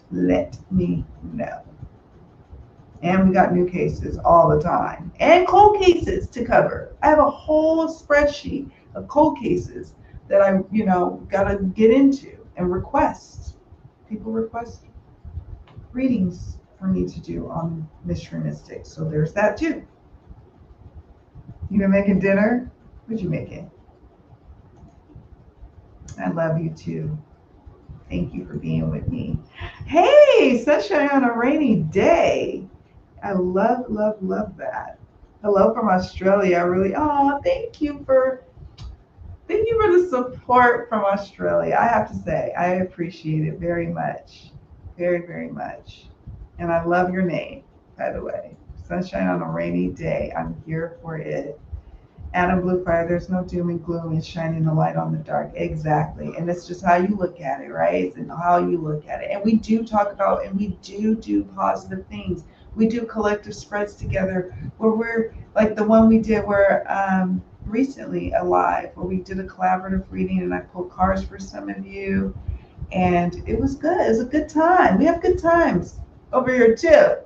Let me know. And we got new cases all the time. And cold cases to cover. I have a whole spreadsheet of cold cases that I, gotta get into and request. People request readings for me to do on Mystery Mystic. So there's that too. You been making dinner? What you making? I love you too. Thank you for being with me. Hey, sunshine on a rainy day. I love, love, love that. Hello from Australia. Thank you for the support from Australia. I have to say, I appreciate it very much. Very, very much. And I love your name, by the way. Sunshine on a rainy day. I'm here for it. Adam Bluefire, there's no doom and gloom in shining the light on the dark. Exactly. And it's just how you look at it, right? And how you look at it. And we do talk about, and we do positive things. We do collective spreads together where we're like the one we did where recently alive, where we did a collaborative reading and I pulled cards for some of you. And it was good. It was a good time. We have good times over here too.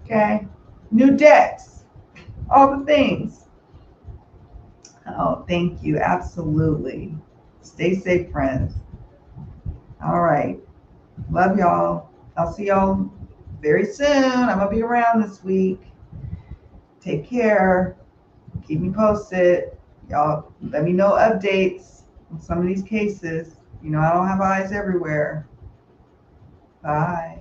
Okay. New decks, all the things. Oh, thank you. Absolutely. Stay safe, friends. All right. Love y'all. I'll see y'all very soon. I'm going to be around this week. Take care. Keep me posted. Y'all let me know updates on some of these cases. I don't have eyes everywhere. Bye.